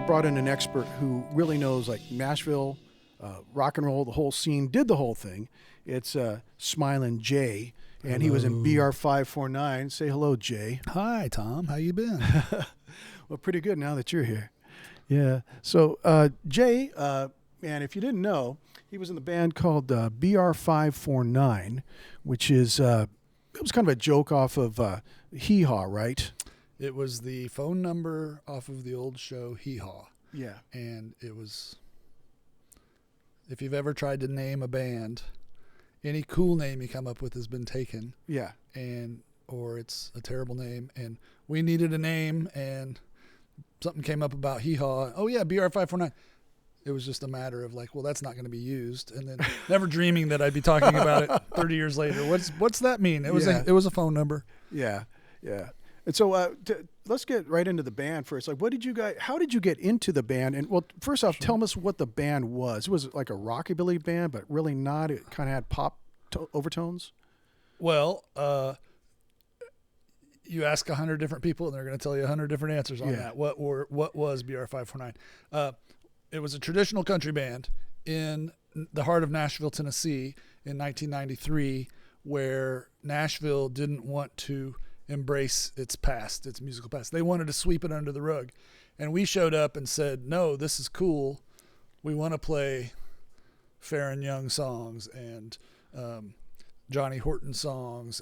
brought in an expert who really knows like Nashville, rock and roll, the whole scene, did the whole thing. It's Smilin Jay, and he was in BR549. Say hello, Jay. Hi, Tom. How you been? Well, pretty good now that you're here. Yeah. So Jay, man, if you didn't know, he was in the band called BR549, which is it was kind of a joke off of Hee Haw, right? It was the phone number off of the old show Hee Haw. Yeah. And it was, if you've ever tried to name a band, any cool name you come up with has been taken. Yeah. Or it's a terrible name. And we needed a name, and something came up about Hee Haw. Oh, yeah, BR549. It was just a matter of like, well, that's not going to be used. And then never dreaming that I'd be talking about it 30 years later. What's that mean? It was a phone number. Yeah. Yeah. And so let's get right into the band first. Like, how did you get into the band? And well, first off, tell us what the band was. Was it like a rockabilly band, but really not? It kind of had pop overtones? Well, you ask 100 different people, and they're going to tell you 100 different answers on that. What was BR549? It was a traditional country band in the heart of Nashville, Tennessee in 1993, where Nashville didn't want to embrace its past, its musical past. They wanted to sweep it under the rug. And we showed up and said, no, this is cool. We want to play Farron Young songs and Johnny Horton songs.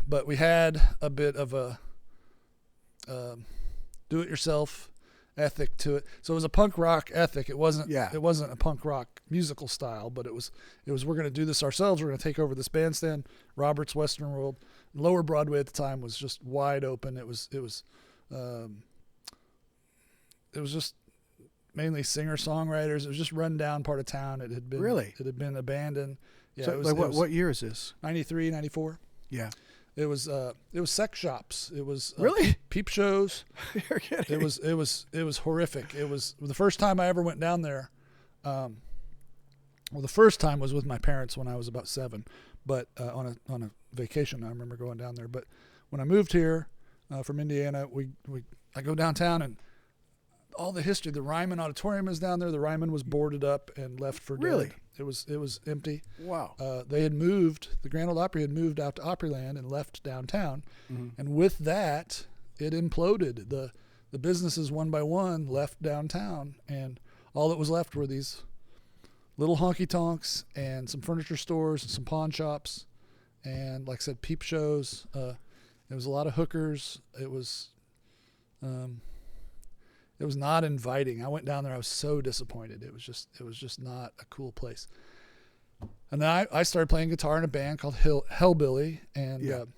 But we had a bit of a do-it-yourself ethic to it. So it was a punk rock ethic. It wasn't a punk rock musical style, but it was we're going to do this ourselves. We're going to take over this bandstand. Robert's Western World. Lower Broadway at the time was just wide open. It was just mainly singer-songwriters. It was just run down part of town. It had been abandoned. Yeah. So what year is this? 93, 94. Yeah. It was sex shops. It was really peep shows. You're kidding. It was horrific. It was the first time I ever went down there. Well, the first time was with my parents when I was about 7, but on a vacation. I remember going down there. But when I moved here from Indiana, I go downtown, and all the history. The Ryman Auditorium is down there. The Ryman was boarded up and left for dead. Really? It was empty. Wow. They had moved. The Grand Ole Opry had moved out to Opryland and left downtown. Mm-hmm. And with that, it imploded. The businesses one by one left downtown, and all that was left were these little honky-tonks and some furniture stores and some pawn shops and, like I said, peep shows. There was a lot of hookers. It was not inviting. I went down there. I was so disappointed. It was just not a cool place. And then I started playing guitar in a band called Hellbilly, and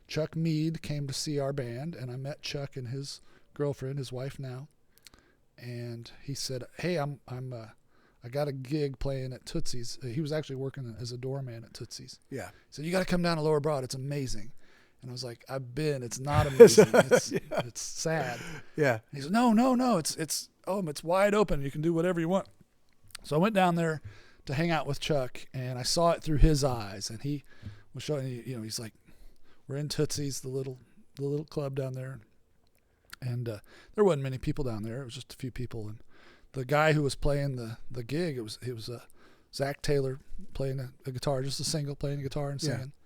Chuck Mead came to see our band, and I met Chuck and his girlfriend, his wife now, and he said, "Hey, I got a gig playing at Tootsie's." He was actually working as a doorman at Tootsie's. Yeah. He said, "You got to come down to Lower Broad. It's amazing." And I was like, "I've been. It's not amazing. It's sad." Yeah. And he said, "No. It's wide open. You can do whatever you want." So I went down there to hang out with Chuck, and I saw it through his eyes. And he was showing me, he's like, "We're in Tootsie's, the little club down there." And there wasn't many people down there. It was just a few people. And the guy who was playing the gig, it was Zach Taylor playing a guitar, just a single, playing a guitar and singing. Yeah.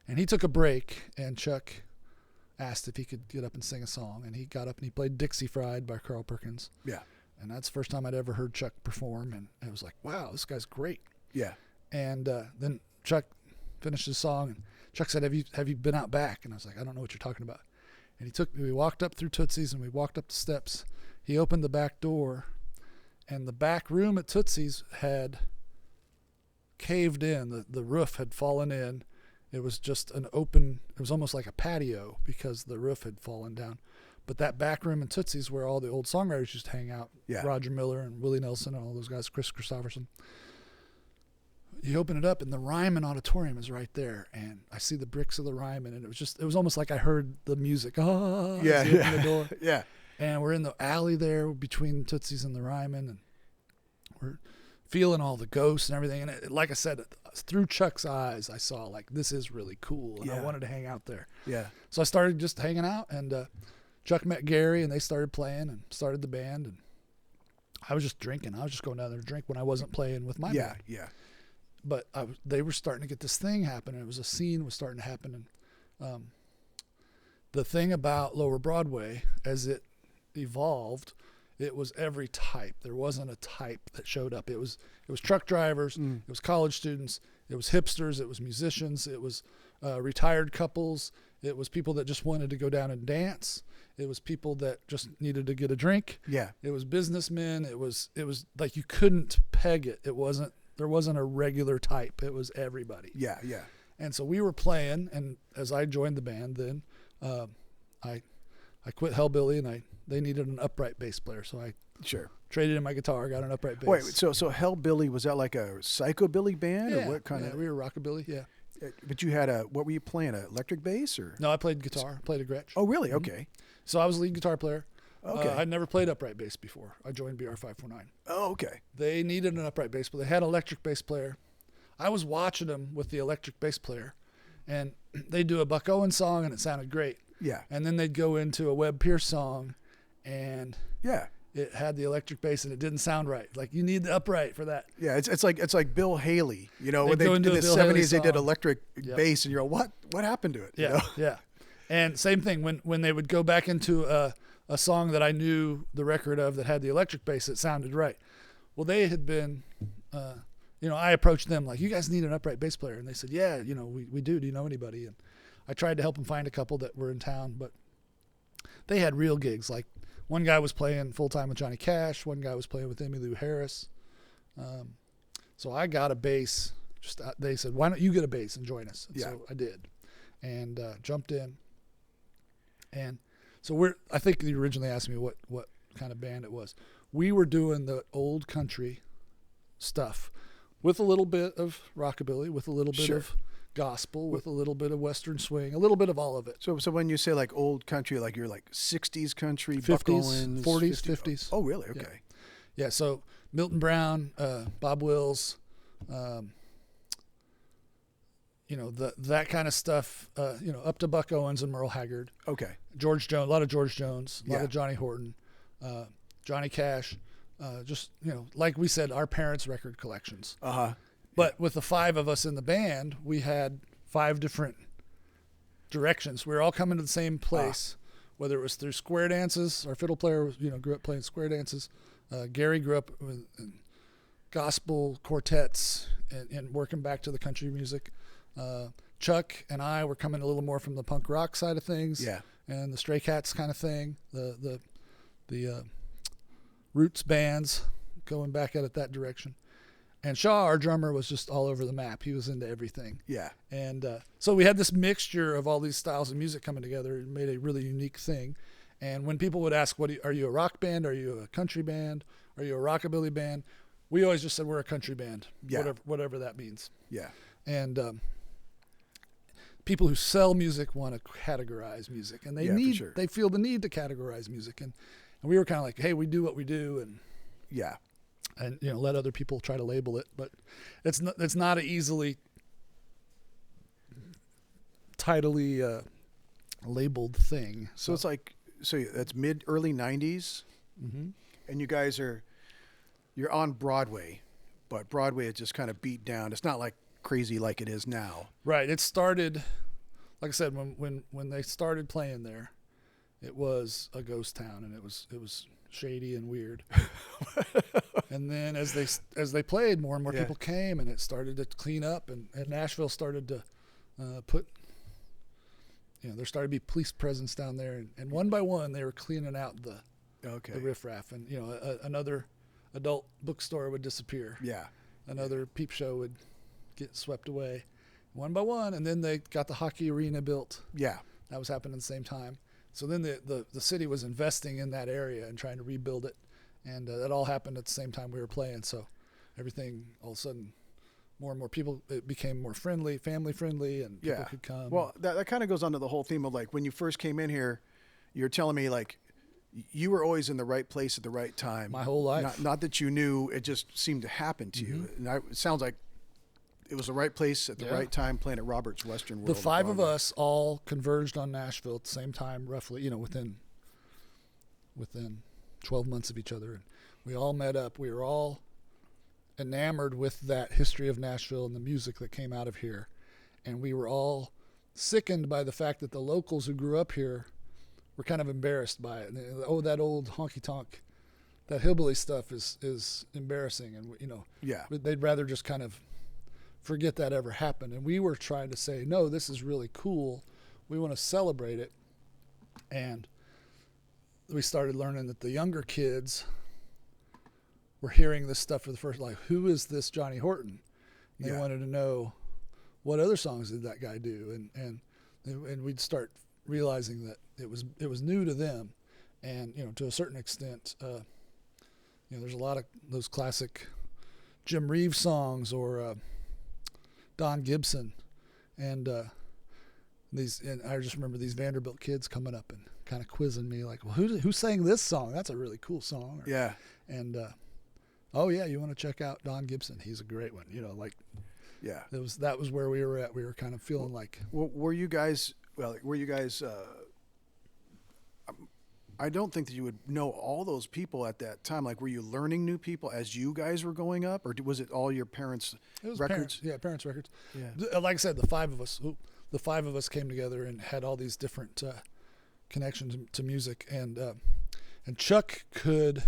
And he took a break, and Chuck asked if he could get up and sing a song. And he got up and he played Dixie Fried by Carl Perkins. Yeah. And that's the first time I'd ever heard Chuck perform. And I was like, wow, this guy's great. Yeah. And then Chuck finished his song, and Chuck said, have you been out back? And I was like, I don't know what you're talking about. And we walked up through Tootsie's, and we walked up the steps. He opened the back door, and the back room at Tootsie's had caved in. The roof had fallen in. It was just it was almost like a patio because the roof had fallen down. But that back room in Tootsie's where all the old songwriters used to hang out, Roger Miller and Willie Nelson and all those guys, Chris Christopherson. You open it up, and the Ryman Auditorium is right there, and I see the bricks of the Ryman, and it was almost like I heard the music. Open the door. Yeah. And we're in the alley there between Tootsie's and the Ryman, and we're feeling all the ghosts and everything. And like I said, through Chuck's eyes, I saw like, this is really cool, and I wanted to hang out there. Yeah. So I started just hanging out, and Chuck met Gary, and they started playing and started the band. And I was just drinking. I was just going down there to drink when I wasn't playing with my band. Yeah. But they were starting to get this thing happening. It was a scene was starting to happen. And the thing about Lower Broadway, as it evolved, it was every type. There wasn't a type that showed up. It was truck drivers. It was college students. It was hipsters. It was musicians. It was retired couples. It was people that just wanted to go down and dance. It was people that just needed to get a drink. Yeah. It was businessmen. It was like you couldn't peg it. There wasn't a regular type. It was everybody. Yeah. And so we were playing, and as I joined the band, then I quit Hellbilly, and they needed an upright bass player, so I traded in my guitar, got an upright bass. Wait, so Hellbilly, was that like a psychobilly band, or what kind of? We were rockabilly, yeah. But you had what were you playing? An electric bass, or? No, I played guitar. I played a Gretsch. Oh, really? Okay. So I was the lead guitar player. Okay. I'd never played upright bass before. I joined BR549. Oh, okay. They needed an upright bass, but they had an electric bass player. I was watching them with the electric bass player, and they'd do a Buck Owens song, and it sounded great. Yeah. And then they'd go into a Webb Pierce song, and yeah, it had the electric bass, and it didn't sound right. Like, you need the upright for that. Yeah, it's like Bill Haley. You know, when in the Bill Haley '70s they did electric bass, and you're like, what happened to it? Yeah, you know? yeah. And same thing when they would go back into a song that I knew the record of that had the electric bass, it sounded right. Well, they had been, I approached them like, you guys need an upright bass player, and they said, yeah, we do. Do you know anybody? And I tried to help them find a couple that were in town, but they had real gigs. Like, one guy was playing full time with Johnny Cash. One guy was playing with Emmylou Harris. So I got a bass. They said, why don't you get a bass and join us? And so I did, and jumped in. And so I think you originally asked me what kind of band it was. We were doing the old country stuff with a little bit of rockabilly, with a little bit of gospel, with a little bit of western swing, a little bit of all of it. So when you say like old country, like you're like 60s country, 50s, Buck Owens, 40s, 50s. Oh, really? Okay. Yeah. So Milton Brown, Bob Wills, that kind of stuff, up to Buck Owens and Merle Haggard. Okay. George Jones, a lot of George Jones, a lot of Johnny Horton, Johnny Cash, like we said, our parents' record collections. Uh-huh. But with the five of us in the band, we had 5 different directions. We were all coming to the same place, whether it was through square dances. Our fiddle player, grew up playing square dances. Gary grew up with gospel quartets and working back to the country music. Chuck and I were coming a little more from the punk rock side of things. Yeah. And the Stray Cats kind of thing. The roots bands, going back at it that direction. And Shaw, our drummer, was just all over the map. He was into everything. Yeah. And so we had this mixture of all these styles of music coming together. It made a really unique thing. And when people would ask, are you a rock band? Are you a country band? Are you a rockabilly band? We always just said we're a country band, whatever that means. Yeah. And people who sell music want to categorize music, and they feel the need to categorize music. And we were kind of like, hey, we do what we do, and let other people try to label it. But it's not an easily tidily labeled thing. So it's like, that's early 90s, and you guys you're on Broadway, but Broadway is just kind of beat down. It's not like crazy like it is now. Right. It started, like I said, when they started playing there, it was a ghost town, and it was shady and weird. And then as they played, more and more people came, and it started to clean up, and Nashville started to put, there started to be police presence down there, and one by one they were cleaning out the riffraff, and another adult bookstore would disappear. Yeah. Another peep show would get swept away, one by one, and then they got the hockey arena built. Yeah. That was happening at the same time. So then the city was investing in that area and trying to rebuild it, and that all happened at the same time we were playing. So everything, all of a sudden, more and more people, it became more friendly, family friendly, and people could come. Well, that kind of goes on to the whole theme of, like, when you first came in here, you're telling me, like, you were always in the right place at the right time. My whole life. Not that you knew, it just seemed to happen to you. And it sounds like it was the right place at the right time, playing at Robert's Western World. The 5 of us all converged on Nashville at the same time, roughly, within within 12 months of each other. And we all met up. We were all enamored with that history of Nashville and the music that came out of here. And we were all sickened by the fact that the locals who grew up here were kind of embarrassed by it. And oh, that old honky-tonk, that hillbilly stuff is embarrassing. And, you know, they'd rather just kind of forget that ever happened. And we were trying to say, no, this is really cool. We want to celebrate it. And we started learning that the younger kids were hearing this stuff for the first, like, who is this Johnny Horton? And they wanted to know, what other songs did that guy do? And we'd start realizing that it was new to them. And, you know, to a certain extent, you know, there's a lot of those classic Jim Reeves songs or Don Gibson. And I just remember these Vanderbilt kids coming up and kind of quizzing me like, well, who sang this song? That's a really cool song. And, oh yeah, you want to check out Don Gibson? He's a great one. You know, like, that was where we were at. We were kind of feeling like, were you guys, I don't think that you would know all those people at that time. Like, were you learning new people as you guys were going up, or was it all your parents' records? Parents' records. Yeah. Like I said, the five of us came together and had all these different connections to music, and Chuck could.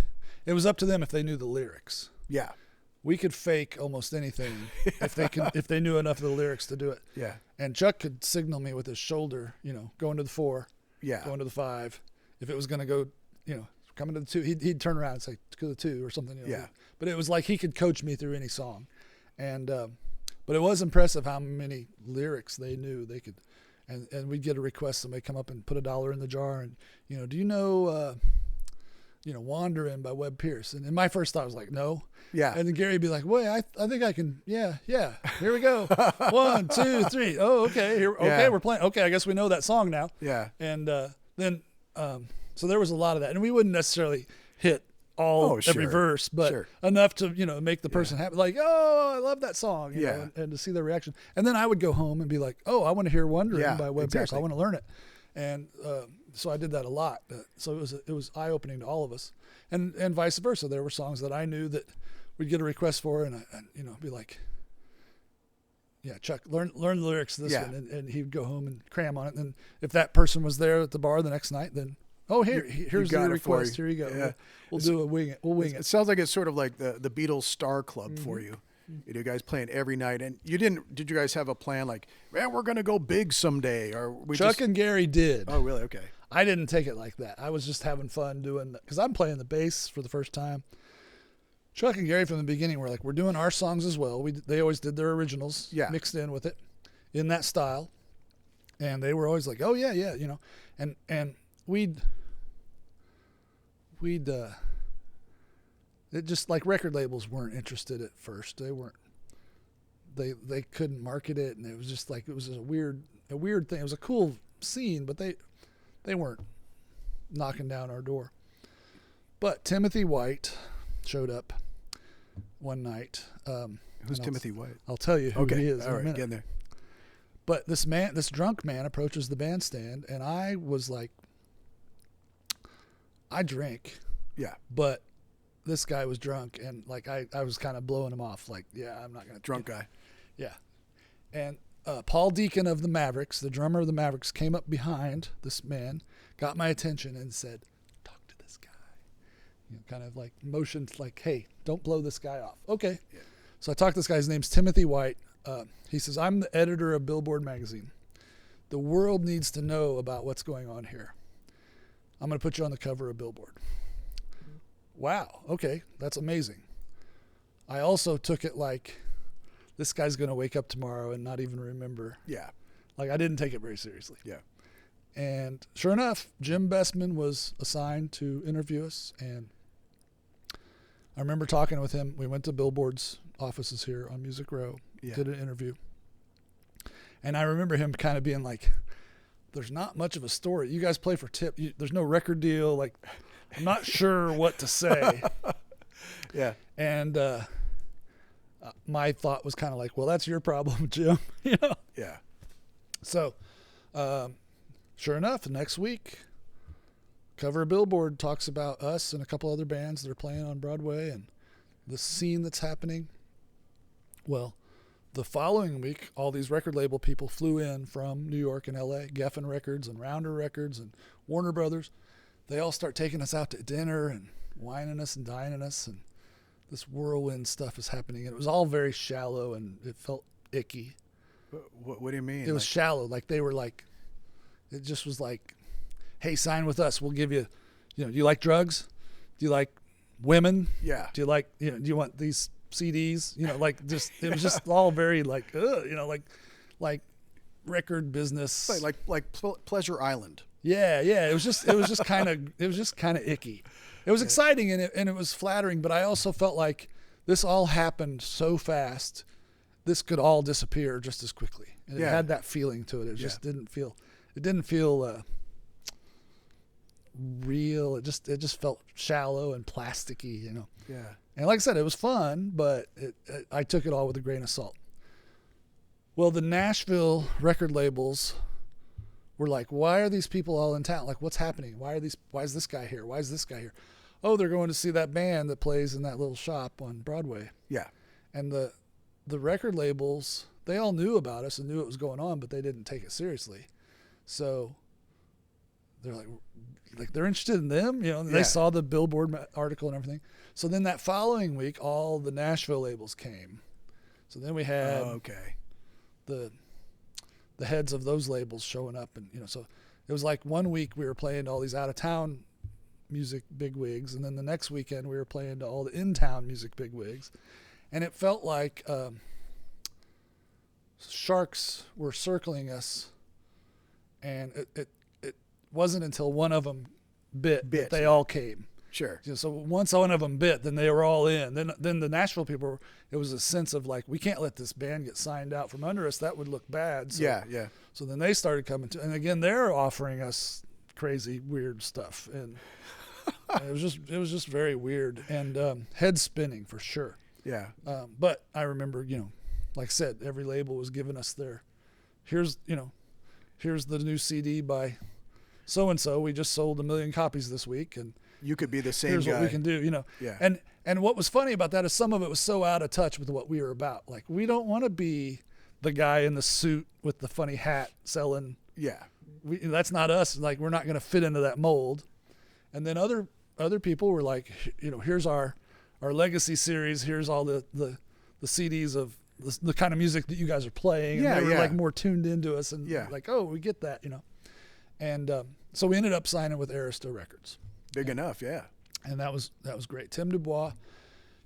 It was up to them if they knew the lyrics. Yeah. We could fake almost anything if they knew enough of the lyrics to do it. Yeah. And Chuck could signal me with his shoulder, you know, going to the 4, going to the 5. If it was going to go, you know, coming to the 2, he'd turn around and say, go to the 2 or something. You know? Yeah. But it was like he could coach me through any song. And but it was impressive how many lyrics they knew. They could, and we'd get a request, somebody come up and put $1 in the jar and, you know, do you know, Wanderin' by Webb Pierce? And my first thought was like, no. Yeah. And then Gary'd be like, wait, I think I can, yeah. Here we go. 1, 2, 3. Oh, okay. We're playing. Okay, I guess we know that song now. Yeah. And then, so there was a lot of that. And we wouldn't necessarily hit every verse, but enough to, you know, make the person happy. Like, oh, I love that song. You know, and to see their reaction. And then I would go home and be like, oh, I want to hear Wanderin' by Webb Pierce. I want to learn it. And so I did that a lot. So it was eye-opening to all of us. And vice versa. There were songs that I knew that we'd get a request for, and you know, be like, yeah, Chuck, learn the lyrics to this one. And he'd go home and cram on it. And if that person was there at the bar the next night, then, oh, here's the request. Here you go. Yeah. We'll do it. We'll wing it. It sounds like it's sort of like the Beatles Star Club for you. You know, guys playing every night. And did you guys have a plan like, man, we're going to go big someday? Or Chuck and Gary did. Oh, really? Okay. I didn't take it like that. I was just having fun doing that because I'm playing the bass for the first time. Chuck and Gary from the beginning were like, we're doing our songs as well. They always did their originals mixed in with it in that style. And they were always like, oh yeah, you know, and we'd it just like record labels weren't interested at first. They weren't, they couldn't market it. And it was just like, it was a weird thing. It was a cool scene, but they weren't knocking down our door. But Timothy White showed up one night. Who's Timothy White? I'll tell you who he is in a minute. Get in there. But this drunk man approaches the bandstand, and I was like, I drink. Yeah. But this guy was drunk, and like I was kind of blowing him off. Like, yeah, I'm not going to. Drunk guy. Yeah. And Paul Deacon of the Mavericks, the drummer of the Mavericks, came up behind this man, got my attention, and said, talk to this guy. You know, kind of like motioned like, hey, don't blow this guy off. Okay. Yeah. So I talked to this guy. His name's Timothy White. He says, I'm the editor of Billboard magazine. The world needs to know about what's going on here. I'm going to put you on the cover of Billboard. Wow. Okay. That's amazing. I also took it like, this guy's going to wake up tomorrow and not even remember. Yeah. Like, I didn't take it very seriously. Yeah. And sure enough, Jim Bestman was assigned to interview us. And I remember talking with him. We went to Billboard's offices here on Music Row, did an interview. And I remember him kind of being like, there's not much of a story. You guys play for tip. There's no record deal. Like, I'm not sure what to say. Yeah. And my thought was kind of like, well, that's your problem, Jim. You know? Yeah. So, sure enough, next week, cover of Billboard talks about us and a couple other bands that are playing on Broadway and the scene that's happening. Well, the following week, all these record label people flew in from New York and LA, Geffen Records and Rounder Records and Warner Brothers. They all start taking us out to dinner and wining us and dining us, and this whirlwind stuff is happening. And it was all very shallow, and it felt icky. What do you mean? It was shallow. Like they were like, it just was like, hey, sign with us. We'll give you, do you like drugs? Do you like women? Yeah. Do you like, do you want these CDs? Like just, it was just all very like, like record business. Like Pleasure Island. Yeah. It was just kind of icky. It was exciting and it was flattering, but I also felt like this all happened so fast. This could all disappear just as quickly. And it had that feeling to it. It just didn't feel real. It just felt shallow and plasticky, Yeah. And like I said, it was fun, but I took it all with a grain of salt. Well, the Nashville record labels were like, why are these people all in town? Like, what's happening? Why is this guy here? Why is this guy here? Oh, they're going to see that band that plays in that little shop on Broadway. Yeah. And the record labels, they all knew about us and knew what was going on, but they didn't take it seriously. So they're like they're interested in them, They saw the Billboard article and everything. So then that following week, all the Nashville labels came. So then we had the heads of those labels showing up, and so it was like one week we were playing to all these out of town music bigwigs, and then the next weekend we were playing to all the in-town music bigwigs, and it felt like sharks were circling us, and it wasn't until one of them bit that they all came. Sure. So once one of them bit, then they were all in. Then the Nashville people, it was a sense of like, we can't let this band get signed out from under us. That would look bad. So, yeah. So then they started coming to, and again, they're offering us crazy, weird stuff, and it was just very weird and head spinning for sure. Yeah. But I remember, like I said, every label was giving us here's the new CD by so-and-so. We just sold 1 million copies this week, and you could be the same here's guy. what we can do, Yeah. And what was funny about that is some of it was so out of touch with what we were about. Like, we don't want to be the guy in the suit with the funny hat selling. Yeah. That's not us. Like, we're not going to fit into that mold. And then other people were like, here's our legacy series. Here's all the CDs of the kind of music that you guys are playing. And they were like more tuned into us and like, oh, we get that, And so we ended up signing with Arista Records. Big enough, yeah. And that was great. Tim Dubois,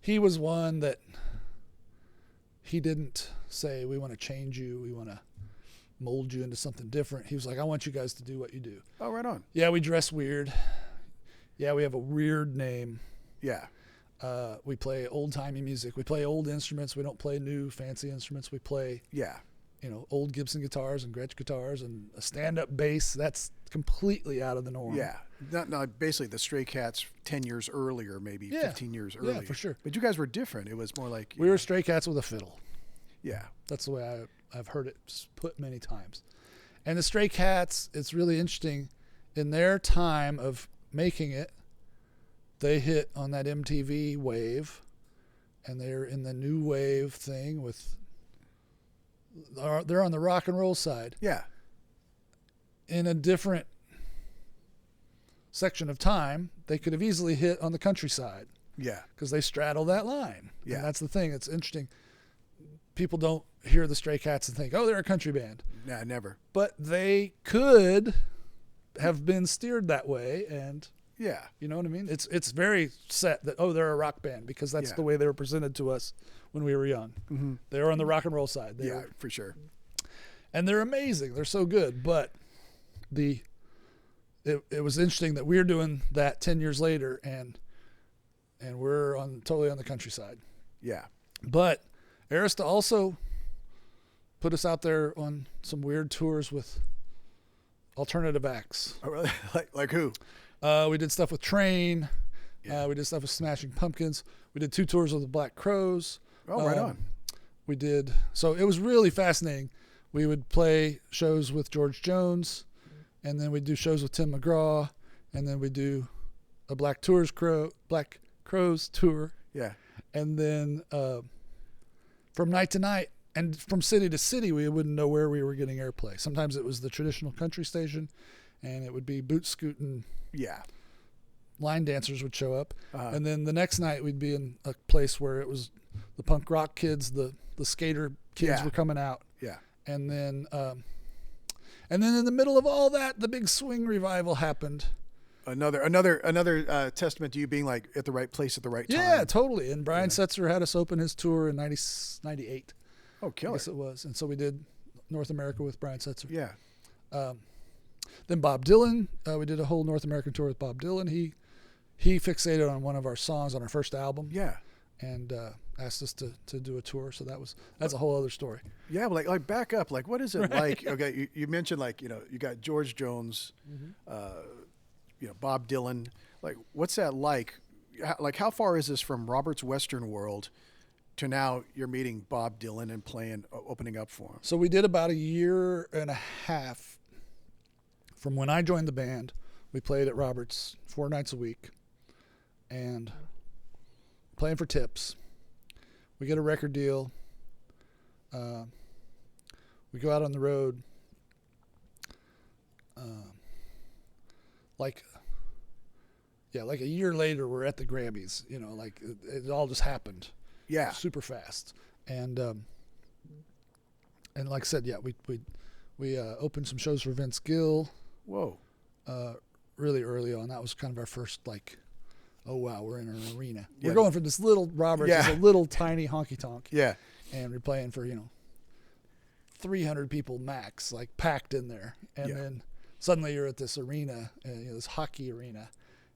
he was one that he didn't say, we want to change you, we want to mold you into something different. He was like, I want you guys to do what you do. Oh, right on. Yeah, we dress weird. Yeah, we have a weird name. Yeah. We play old-timey music. We play old instruments. We don't play new fancy instruments. We play old Gibson guitars and Gretsch guitars and a stand-up bass. That's completely out of the norm. Yeah. Not basically the Stray Cats 10 years earlier, maybe 15 years earlier. Yeah, for sure. But you guys were different. It was more like... We were Stray Cats with a fiddle. Yeah. That's the way I've heard it put many times. And the Stray Cats, it's really interesting. In their time of making it, they hit on that MTV wave, and they're in the new wave thing with... They're on the rock and roll side. Yeah. In a different section of time, they could have easily hit on the countryside. Yeah. Because they straddle that line. Yeah. And that's the thing. It's interesting. People don't hear the Stray Cats and think, oh, they're a country band. Nah, never. But they could have been steered that way, and you know what I mean? It's very set that, oh, they're a rock band, because that's the way they were presented to us when we were young. Mm-hmm. They were on the rock and roll side. For sure. And they're amazing. They're so good. But it was interesting that we're doing that 10 years later, and we're totally on the countryside. Yeah. But Arista also put us out there on some weird tours with alternative acts. Oh, really? Like who? We did stuff with Train. Yeah. We did stuff with Smashing Pumpkins. We did 2 tours with the Black Crowes. Oh, right on. We did. So it was really fascinating. We would play shows with George Jones, and then we'd do shows with Tim McGraw, and then we do a Black Crowes tour. Yeah. And then from night to night and from city to city, we wouldn't know where we were getting airplay. Sometimes it was the traditional country station, and it would be boot scooting. Yeah. Line dancers would show up. And then the next night we'd be in a place where it was the punk rock kids, the skater kids were coming out. Yeah. And then in the middle of all that, the big swing revival happened. Another testament to you being like at the right place at the right time. Yeah, totally. And Brian Setzer had us open his tour in 98. Oh, killer. I guess it was. And so we did North America with Brian Setzer. Yeah. Then Bob Dylan, we did a whole North American tour with Bob Dylan. He fixated on one of our songs on our first album. Yeah. And asked us to do a tour. So that's a whole other story. Yeah, but like back up. Like, what is it like? Okay, you mentioned like, you got George Jones, Bob Dylan. Like, what's that like? Like, how far is this from Robert's Western World to now you're meeting Bob Dylan and playing, opening up for him? So we did about a year and a half from when I joined the band. We played at Robert's 4 nights a week and playing for tips. We get a record deal. We go out on the road. Like a year later, we're at the Grammys. Like it all just happened. Yeah, super fast. And like I said, we opened some shows for Vince Gill. Whoa. Really early on, that was kind of our first like, oh wow, we're in an arena. Yeah. We're going from this little Roberts, to a little tiny honky tonk. Yeah. And we're playing for 300 people max, like packed in there. And then suddenly you're at this arena, this hockey arena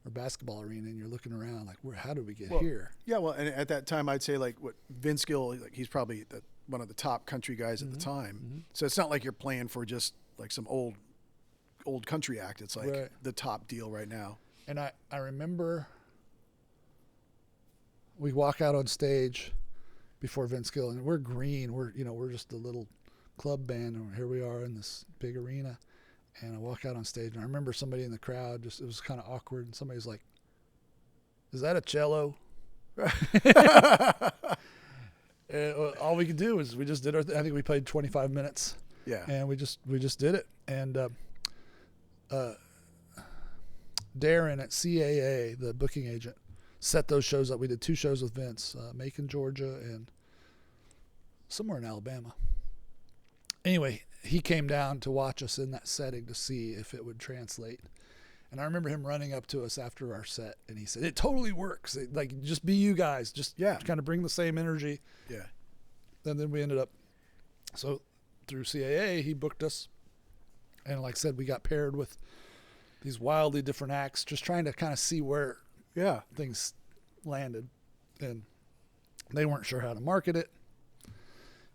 or basketball arena, and you're looking around like, how did we get here? Yeah, well, and at that time I'd say like what Vince Gill, like he's probably one of the top country guys at the time. Mm-hmm. So it's not like you're playing for just like some old country act. It's like the top deal right now. And I remember we walk out on stage before Vince Gill, and we're green. We're just a little club band, and here we are in this big arena. And I walk out on stage, and I remember somebody in the crowd, it was kind of awkward, and somebody's like, "Is that a cello?" And all we could do is we just did I think we played 25 minutes. Yeah. And we just did it. And Darren at CAA, the booking agent, set those shows up. We did 2 shows with Vince, Macon, Georgia, and somewhere in Alabama. Anyway, he came down to watch us in that setting to see if it would translate. And I remember him running up to us after our set, and he said, "It totally works. Like, just be you guys. Just kind of bring the same energy." Yeah. And then we ended up, so through CAA, he booked us. And like I said, we got paired with these wildly different acts, just trying to kind of see where things landed. And they weren't sure how to market it.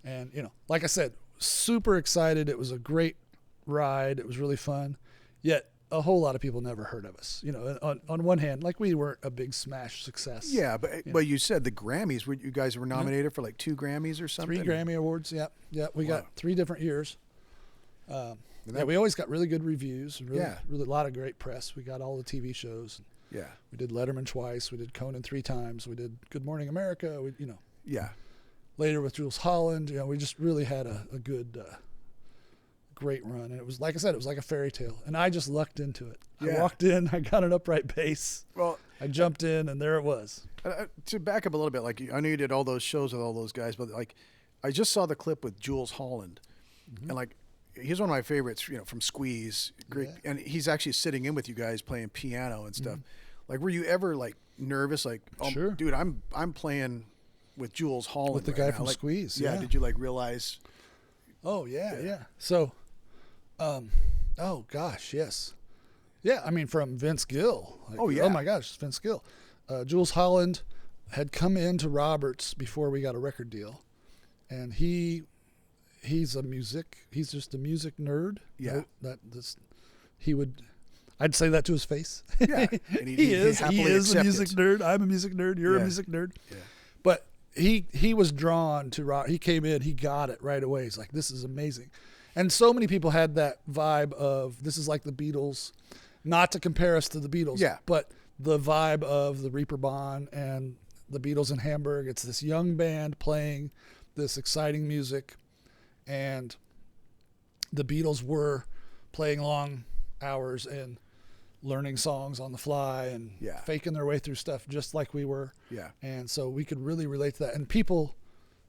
And, like I said, super excited. It was a great ride. It was really fun. Yet a whole lot of people never heard of us. On one hand, like we weren't a big smash success. Yeah, but you said the Grammys. You guys were nominated for like 2 Grammys or something? 3 Grammy Awards, yeah. We got 3 different years. We always got really good reviews and really a lot of great press. We got all the TV shows. Yeah. We did Letterman twice. We did Conan 3 times. We did Good Morning America. Yeah. Later with Jules Holland, we just really had a good, great run. And it was, like I said, it was like a fairy tale. And I just lucked into it. Yeah. I walked in, I got an upright bass. Well, I jumped in, and there it was. To back up a little bit, like I know you did all those shows with all those guys, but like I just saw the clip with Jules Holland, and like he's one of my favorites, from Squeeze. Great, and he's actually sitting in with you guys playing piano and stuff. Like, were you ever like nervous? Like, oh, sure, dude, I'm playing with Jules Holland, with the guy from Squeeze. Yeah. Did you like realize? Oh yeah. So, oh gosh, yes. Yeah, I mean, from Vince Gill. Like, oh my gosh, Vince Gill. Jules Holland had come into Roberts before we got a record deal, and he's just a music nerd. Yeah. I'd say that to his face. Yeah. And he is a music nerd. I'm a music nerd. You're a music nerd. Yeah. But he was drawn to rock. He came in, he got it right away. He's like, this is amazing. And so many people had that vibe of, this is like the Beatles. not to compare us to the Beatles. Yeah. But the vibe of the Reeperbahn and the Beatles in Hamburg, it's this young band playing this exciting music, and the Beatles were playing long hours and learning songs on the fly and faking their way through stuff just like we were. Yeah. And so we could really relate to that. And people,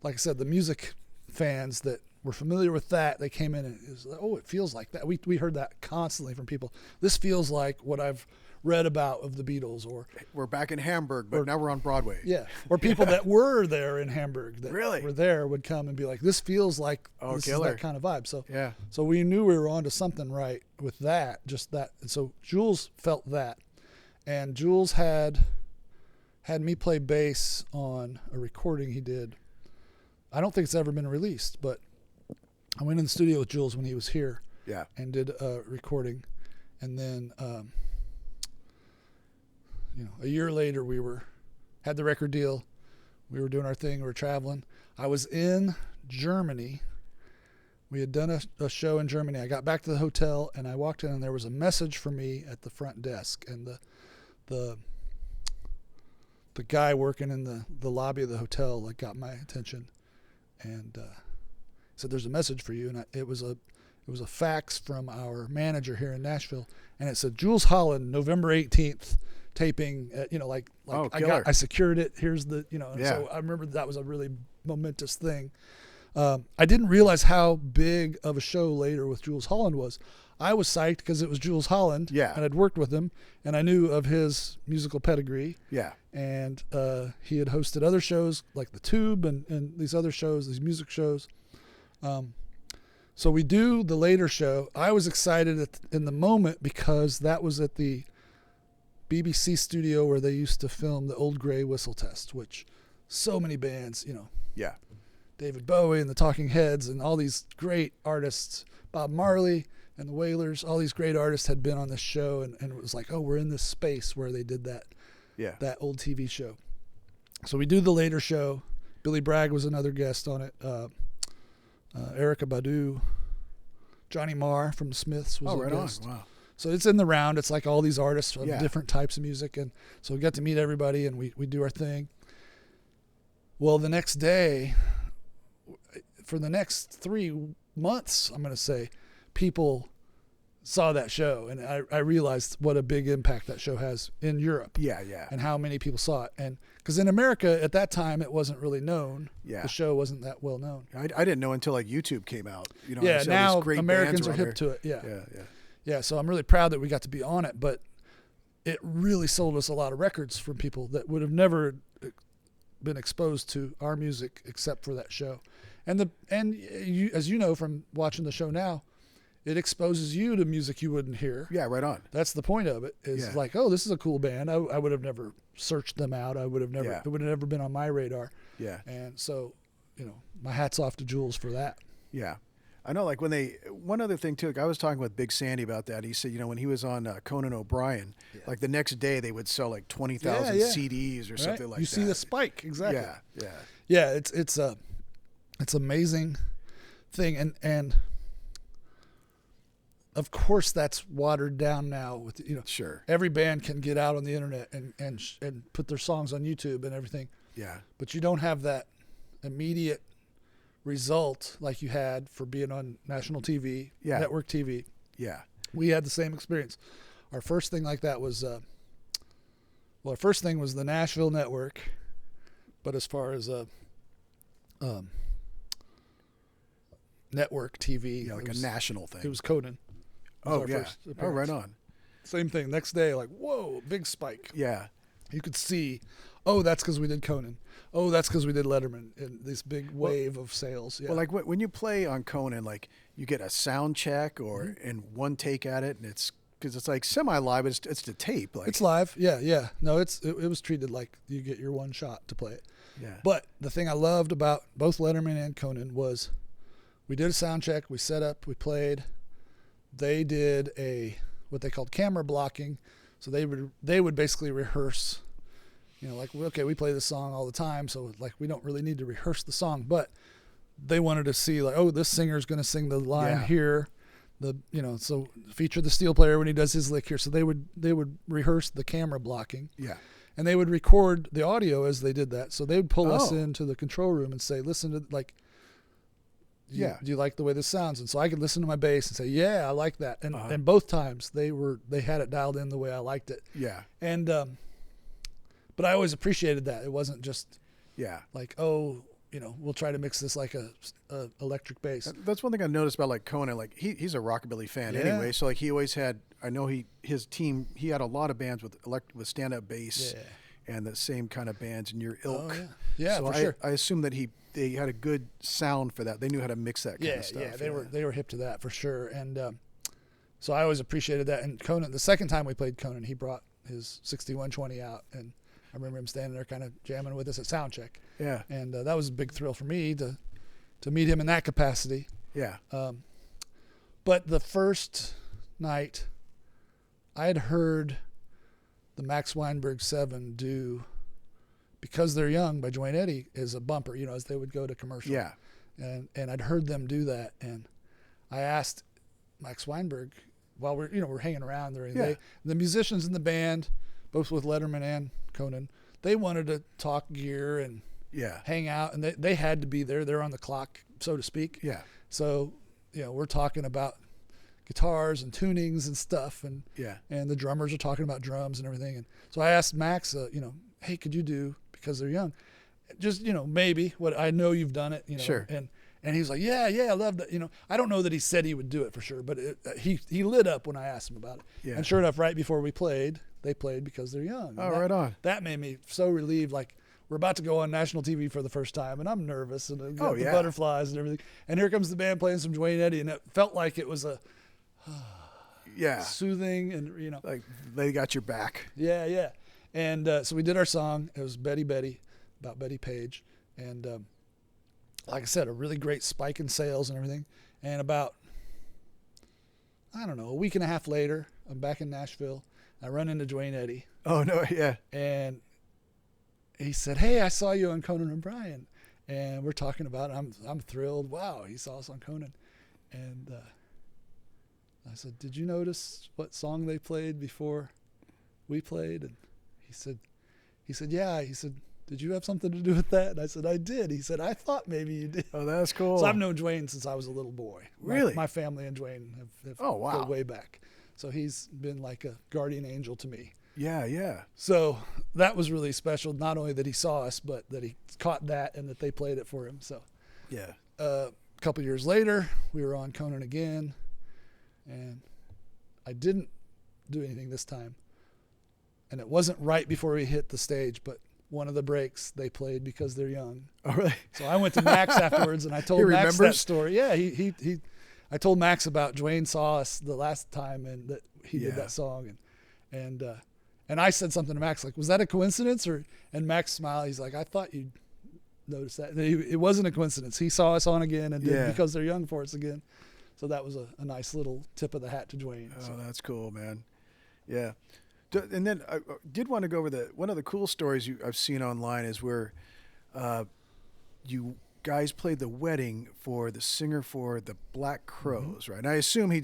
like I said, the music fans that were familiar with that, they came in and it was like, oh, it feels like that. We heard that constantly from people. This feels like what I've read about of the Beatles, or we're back in Hamburg, but now we're on Broadway. Yeah. Or people that were there in Hamburg that really were there would come and be like, this feels like this is that kind of vibe. So so we knew we were onto something right with that, just that. And so Jules felt that. And Jules had me play bass on a recording he did. I don't think it's ever been released, but I went in the studio with Jules when he was here and did a recording. And then a year later, we had the record deal. We were doing our thing. We were traveling. I was in Germany. We had done a show in Germany. I got back to the hotel, and I walked in, and there was a message for me at the front desk. And the guy working in the lobby of the hotel got my attention, and said, "There's a message for you." And it was a fax from our manager here in Nashville, and it said, "Jules Holland, November 18th." Taping, I secured it. Here's the, so I remember that was a really momentous thing. I didn't realize how big of a show later with Jules Holland was. I was psyched because it was Jules Holland, and I'd worked with him, and I knew of his musical pedigree. Yeah. And he had hosted other shows like The Tube and these other shows, these music shows. So we do the later show. I was excited in the moment because that was at the BBC studio where they used to film the Old Grey Whistle Test, which so many bands, David Bowie and the Talking Heads and all these great artists, Bob Marley and the Wailers, all these great artists had been on this show, and it was like, oh, we're in this space where they did that old TV show. So we do the later show. Billy Bragg was another guest on it. Erykah Badu, Johnny Marr from the Smiths was a guest. Wow. So it's in the round. It's like all these artists of different types of music. And so we got to meet everybody, and we do our thing. Well, the next day, for the next 3 months, I'm going to say, people saw that show. And I realized what a big impact that show has in Europe. Yeah. And how many people saw it. And because in America at that time, it wasn't really known. Yeah. The show wasn't that well known. I didn't know until YouTube came out. Now Americans are hip to it. Yeah, so I'm really proud that we got to be on it, but it really sold us a lot of records from people that would have never been exposed to our music except for that show. And you, as you know from watching the show now, it exposes you to music you wouldn't hear. Yeah, right on. That's the point of it. Is like, oh, this is a cool band. I would have never searched them out. It would have never been on my radar. Yeah. And so, my hat's off to Jules for that. Yeah. I know, like one other thing too, I was talking with Big Sandy about that. He said, when he was on Conan O'Brien, like the next day they would sell like 20,000 CDs or something like that. You see the spike. Exactly. Yeah. It's amazing thing. And of course that's watered down now with, sure. Every band can get out on the internet and put their songs on YouTube and everything. Yeah. But you don't have that immediate result like you had for being on national TV, network TV. Yeah. We had the same experience. Our first thing like that was, our first thing was the Nashville network, but as far as network TV, like a national thing, it was Conan. Oh yeah. Oh, right on. Same thing. Next day, like, whoa, big spike. Yeah. You could see, oh, that's because we did Conan. Oh, that's because we did Letterman, and this big wave of sales. Yeah. Well, like when you play on Conan, like you get a sound check or in one take at it, and it's because it's like semi-live. It's the tape. Like it's live. Yeah. No, it was treated like you get your one shot to play it. Yeah. But the thing I loved about both Letterman and Conan was we did a sound check. We set up. We played. They did what they called camera blocking. So they would basically rehearse. Like, okay, we play this song all the time, so like we don't really need to rehearse the song, but they wanted to see like, oh, this singer's going to sing the line here. So feature the steel player when he does his lick here. So they would rehearse the camera blocking. Yeah. And they would record the audio as they did that. So they would pull us Oh. into the control room and say, listen to, like, Yeah. do you like the way this sounds? And so I could listen to my bass and say, yeah, I like that. And Uh-huh. and both times they had it dialed in the way I liked it. Yeah. And but I always appreciated that. It wasn't just Yeah. like, oh, we'll try to mix this like a electric bass. That's one thing I noticed about like Conan. Like he's a rockabilly fan Yeah. anyway. So like he always had. I know his team. He had a lot of bands with stand up bass. Yeah. And the same kind of bands in your ilk. Oh, yeah. Yeah, so for sure. I assume that they had a good sound for that. They knew how to mix that kind of stuff. Yeah, they were hip to that for sure. And so I always appreciated that. And Conan, the second time we played Conan, he brought his 6120 out, and I remember him standing there kind of jamming with us at sound check. Yeah. And that was a big thrill for me to meet him in that capacity. Yeah. But the first night, I had heard the Max Weinberg 7 do Because They're Young by Dwayne Eddy as a bumper, as they would go to commercial. Yeah. And I'd heard them do that, and I asked Max Weinberg while we're hanging around during the day. The musicians in the band, both with Letterman and Conan, they wanted to talk gear and hang out, and they had to be there. They're on the clock, so to speak. Yeah. So we're talking about guitars and tunings and stuff, and the drummers are talking about drums and everything. And so I asked Max, hey, could you do Because They're Young? Just maybe what I know you've done it, Sure. And he was like, yeah, I love that. I don't know that he said he would do it for sure, but he lit up when I asked him about it. Yeah. And sure enough, right before we played, they played Because They're Young. Oh, right on. That made me so relieved. Like, we're about to go on national TV for the first time, and I'm nervous, and I've got the butterflies and everything. And here comes the band playing some Dwayne Eddy, and it felt like it was a soothing, and like they got your back. Yeah. And so we did our song. It was Betty Betty, about Betty Page, and like I said, a really great spike in sales and everything. And about, I don't know, a week and a half later, I'm back in Nashville. I run into Dwayne Eddy. Oh no, yeah. And he said, hey, I saw you on Conan O'Brien. And we're talking about it. I'm thrilled. Wow, he saw us on Conan. And I said, did you notice what song they played before we played? And he said, yeah. He said, did you have something to do with that? And I said, I did. He said, I thought maybe you did. Oh, that's cool. So I've known Dwayne since I was a little boy. Really? My family and Dwayne have go way back. So he's been like a guardian angel to me. Yeah. So that was really special. Not only that he saw us, but that he caught that and that they played it for him. So a couple of years later, we were on Conan again, and I didn't do anything this time. And it wasn't right before we hit the stage, but one of the breaks they played Because They're Young. Oh, really? So I went to Max afterwards, and I told Max that story. Yeah, I told Max about Dwayne saw us the last time and that he did that song, and I said something to Max like, was that a coincidence? And Max smiled. He's like, I thought you'd notice that. It wasn't a coincidence. He saw us on again and did Because They're Young for us again. So that was a nice little tip of the hat to Dwayne. Oh, that's cool, man. Yeah. And then I did want to go over one of the cool stories I've seen online is where you guys played the wedding for the singer for the Black Crowes, right? And I assume he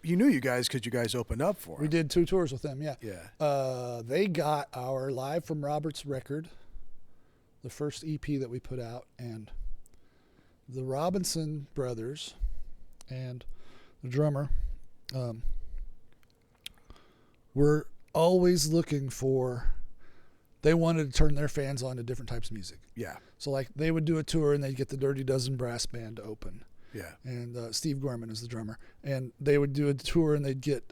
knew you guys because you guys opened up for him. We did 2 tours with them, yeah. Yeah. They got our Live from Robert's record, the first EP that we put out, and the Robinson brothers and the drummer were always looking for, they wanted to turn their fans on to different types of music. Yeah. So like they would do a tour and they'd get the Dirty Dozen brass band to open. Yeah. And Steve Gorman is the drummer. And they would do a tour and they'd get,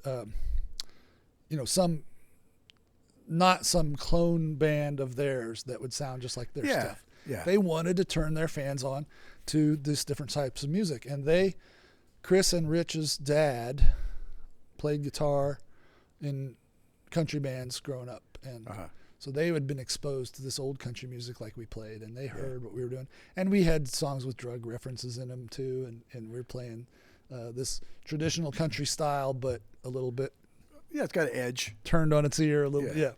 not some clone band of theirs that would sound just like their stuff. Yeah. They wanted to turn their fans on to these different types of music. And Chris and Rich's dad played guitar in country bands growing up. And so they had been exposed to this old country music like we played, and they heard what we were doing. And we had songs with drug references in them too, and we were playing this traditional country style, but a little bit it's got an edge. Turned on its ear a little bit.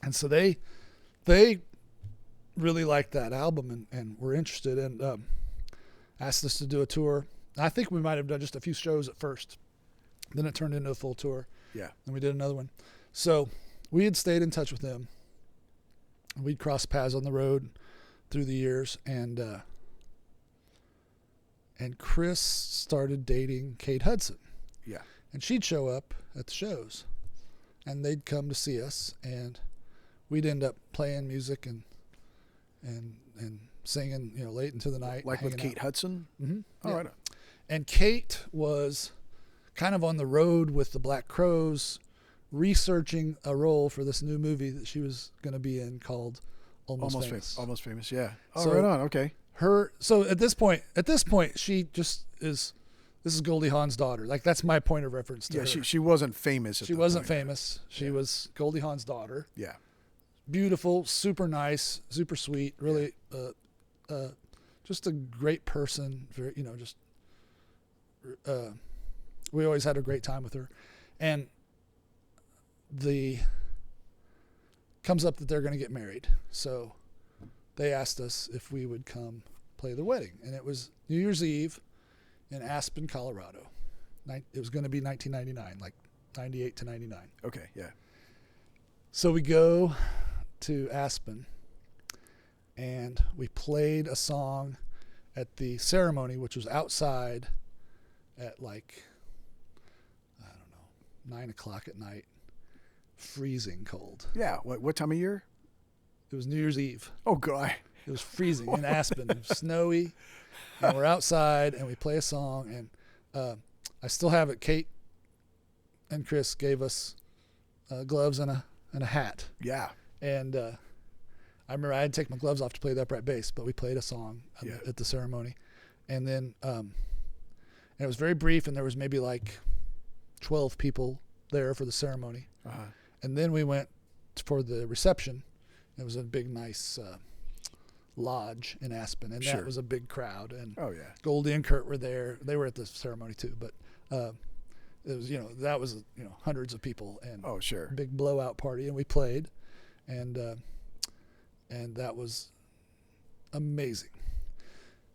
And so they really liked that album and were interested and asked us to do a tour I think we might have done just a few shows at first. Then it turned into a full tour. Yeah. And we did another one. So we had stayed in touch with them. We'd crossed paths on the road through the years, and Chris started dating Kate Hudson. Yeah. And she'd show up at the shows, and they'd come to see us, and we'd end up playing music and singing, late into the night. Like with Kate Hudson? Mm-hmm. All right. And Kate was kind of on the road with the Black Crowes, researching a role for this new movie that she was going to be in called Almost Famous. Almost Famous, yeah. Oh, So- right on. Okay. So at this point, she just is. This is Goldie Hawn's daughter. Like, that's my point of reference to Yeah, her. she wasn't famous. She wasn't famous. She was Goldie Hawn's daughter. Yeah. Beautiful, super nice, super sweet. Really, just a great person. Very, just. We always had a great time with her, and comes up that they're going to get married. So they asked us if we would come play the wedding, and it was New Year's Eve in Aspen, Colorado. It was going to be 1999, like 98 to 99. Okay, yeah. So we go to Aspen, and we played a song at the ceremony, which was outside at 9 o'clock at night, freezing cold. Yeah. What time of year? It was New Year's Eve. Oh, God. It was freezing in Aspen. It was snowy, and we're outside, and we play a song, and I still have it. Kate and Chris gave us gloves and a hat. Yeah. And I remember I had to take my gloves off to play the upright bass, but we played a song at the ceremony. And then and it was very brief, and there was maybe 12 people there for the ceremony. Uh-huh. And then we went for the reception. It was a big, nice lodge in Aspen, and Sure. that was a big crowd. And Oh, yeah. Goldie and Kurt were there. They were at the ceremony too, but it was, that was, hundreds of people, and Oh, sure. big blowout party, and we played, and that was amazing.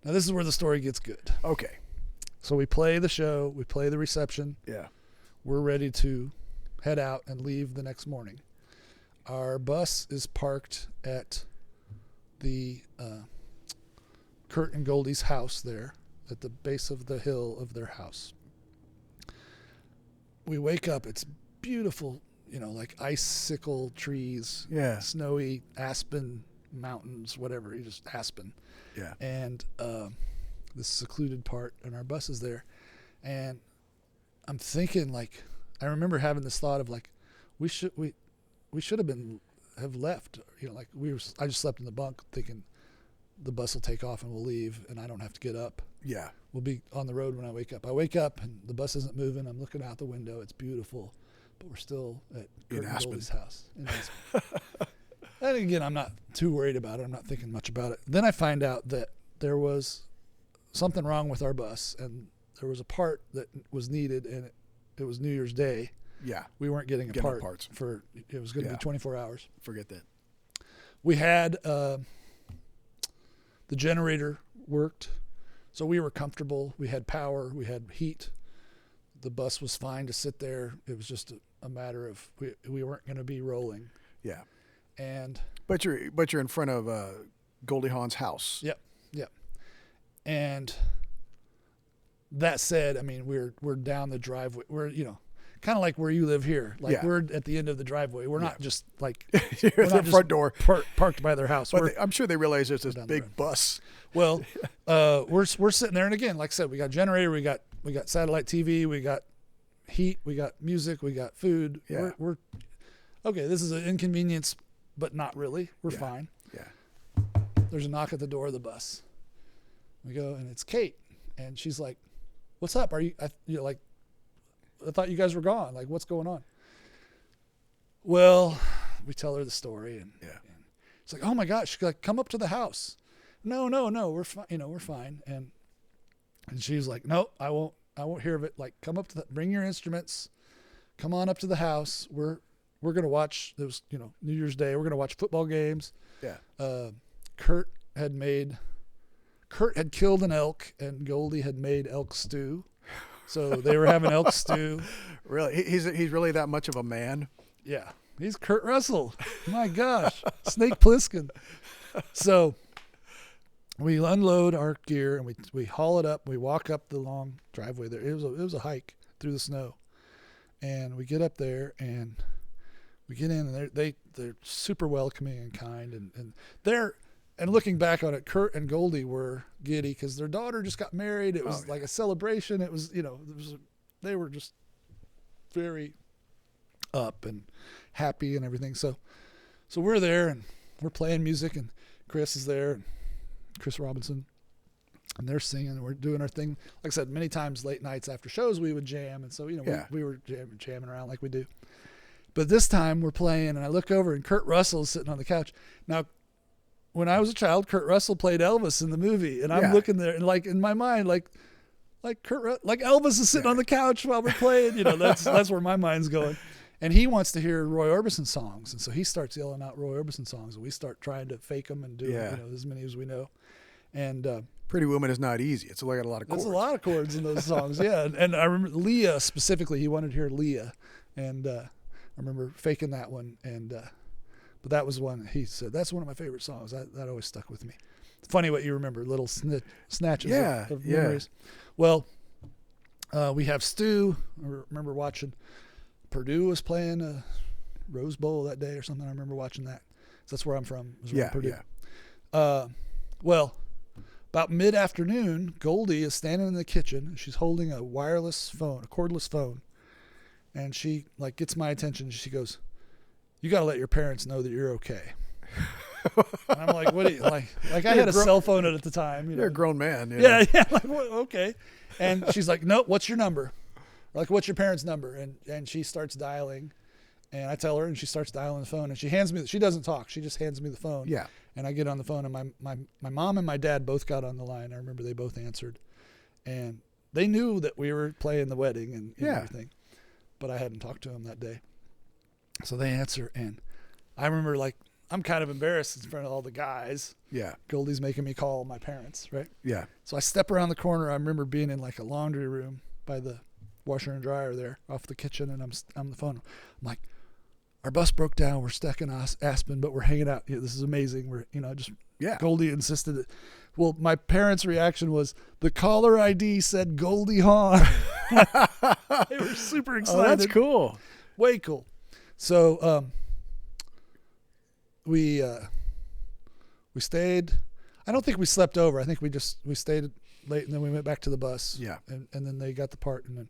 Now this is where the story gets good. Okay. So we play the show, we play the reception. Yeah. We're ready to head out and leave the next morning. Our bus is parked at the Kurt and Goldie's house there, at the base of the hill of their house. We wake up, it's beautiful, icicle trees, Yeah. snowy Aspen mountains, whatever, just Aspen. Yeah. And this secluded part, and our bus is there. And I'm thinking, I remember having this thought of we should have left. I just slept in the bunk thinking the bus will take off and we'll leave, and I don't have to get up. Yeah. We'll be on the road when I wake up. I wake up and the bus isn't moving. I'm looking out the window. It's beautiful, but we're still at Kurt and Goldie's house in Aspen. And again, I'm not too worried about it. I'm not thinking much about it. Then I find out that there was something wrong with our bus, and there was a part that was needed, and it was New Year's Day. Yeah. We weren't getting a part parts. it was going to be 24 hours. Forget that. We had the generator worked, so we were comfortable. We had power. We had heat. The bus was fine to sit there. It was just a matter of we weren't going to be rolling. Yeah. And But you're in front of Goldie Hawn's house. Yep. And that said, I mean, we're down the driveway. We're kind of like where you live here. We're at the end of the driveway. We're not just You're at the front door. Parked by their house. But I'm sure they realize there's this down the big road. bus. Well, we're sitting there, and again, like I said, we got generator, we got satellite TV, we got heat, we got music, we got food. Yeah. We're okay. This is an inconvenience, but not really. We're Yeah. fine. Yeah. There's a knock at the door of the bus. We go, and it's Kate, and she's like, "What's up? Are you? I thought you guys were gone. Like, what's going on?" Well, we tell her the story, and it's like, "Oh my gosh!" She's like, "Come up to the house." No, we're fine. We're fine. And she's like, "No, I won't hear of it. Like, come up to bring your instruments, come on up to the house. We're gonna watch. It was New Year's Day. We're gonna watch football games." Yeah. Kurt had made Kurt had killed an elk, and Goldie had made elk stew. So they were having elk stew. Really? He's really that much of a man? Yeah. He's Kurt Russell. My gosh. Snake Plissken. So we unload our gear, and we haul it up. We walk up the long driveway there. It was a hike through the snow. And we get up there, and we get in, and they're super welcoming and kind. And looking back on it, Kurt and Goldie were giddy because their daughter just got married. It was like a celebration. It was, they were just very up and happy and everything. So we're there, and we're playing music, and Chris is there, and Chris Robinson, and they're singing, and we're doing our thing. Like I said, many times late nights after shows, we would jam. And so, we were jamming around like we do. But this time we're playing, and I look over, and Kurt Russell is sitting on the couch. Now, when I was a child, Kurt Russell played Elvis in the movie, and I'm looking there, and like in my mind, like Elvis is sitting on the couch while we're playing. That's where my mind's going. And he wants to hear Roy Orbison songs, and so he starts yelling out Roy Orbison songs, and we start trying to fake them and do as many as we know. And Pretty Woman is not easy. It's got a lot of chords. There's a lot of chords in those songs, yeah. And I remember Leah specifically. He wanted to hear Leah, and I remember faking that one. And but that was one he said, that's one of my favorite songs. That always stuck with me. It's funny what you remember, little snatches of memories. Well, we have Stu. I remember watching Purdue was playing a Rose Bowl that day or something. I remember watching that. So that's where I'm from. Purdue. Well, about mid-afternoon, Goldie is standing in the kitchen. She's holding a wireless phone, a cordless phone. And she gets my attention. She goes, "You got to let your parents know that you're okay." And I'm like, "What do you like?" I had a cell phone at the time. You're a grown man. Yeah. Like, what? Okay. And she's like, "No, what's your number?" Like, "What's your parents' number?" And she starts dialing, and I tell her, and she starts dialing the phone, and she hands me. She doesn't talk. She just hands me the phone. Yeah. And I get on the phone, and my mom and my dad both got on the line. I remember they both answered, and they knew that we were playing the wedding and everything, but I hadn't talked to them that day. So they answer, and I remember I'm kind of embarrassed in front of all the guys. Yeah. Goldie's making me call my parents, right? Yeah. So I step around the corner. I remember being in a laundry room by the washer and dryer there off the kitchen, and I'm on the phone. I'm like, "Our bus broke down. We're stuck in Aspen, but we're hanging out. This is amazing. We're, Goldie insisted it." Well, my parents' reaction was the caller ID said Goldie Hawn. They were super excited. Oh, that's cool. Way cool. So we stayed. I don't think we slept over. I think we stayed late, and then we went back to the bus. Yeah. And then they got the part, and then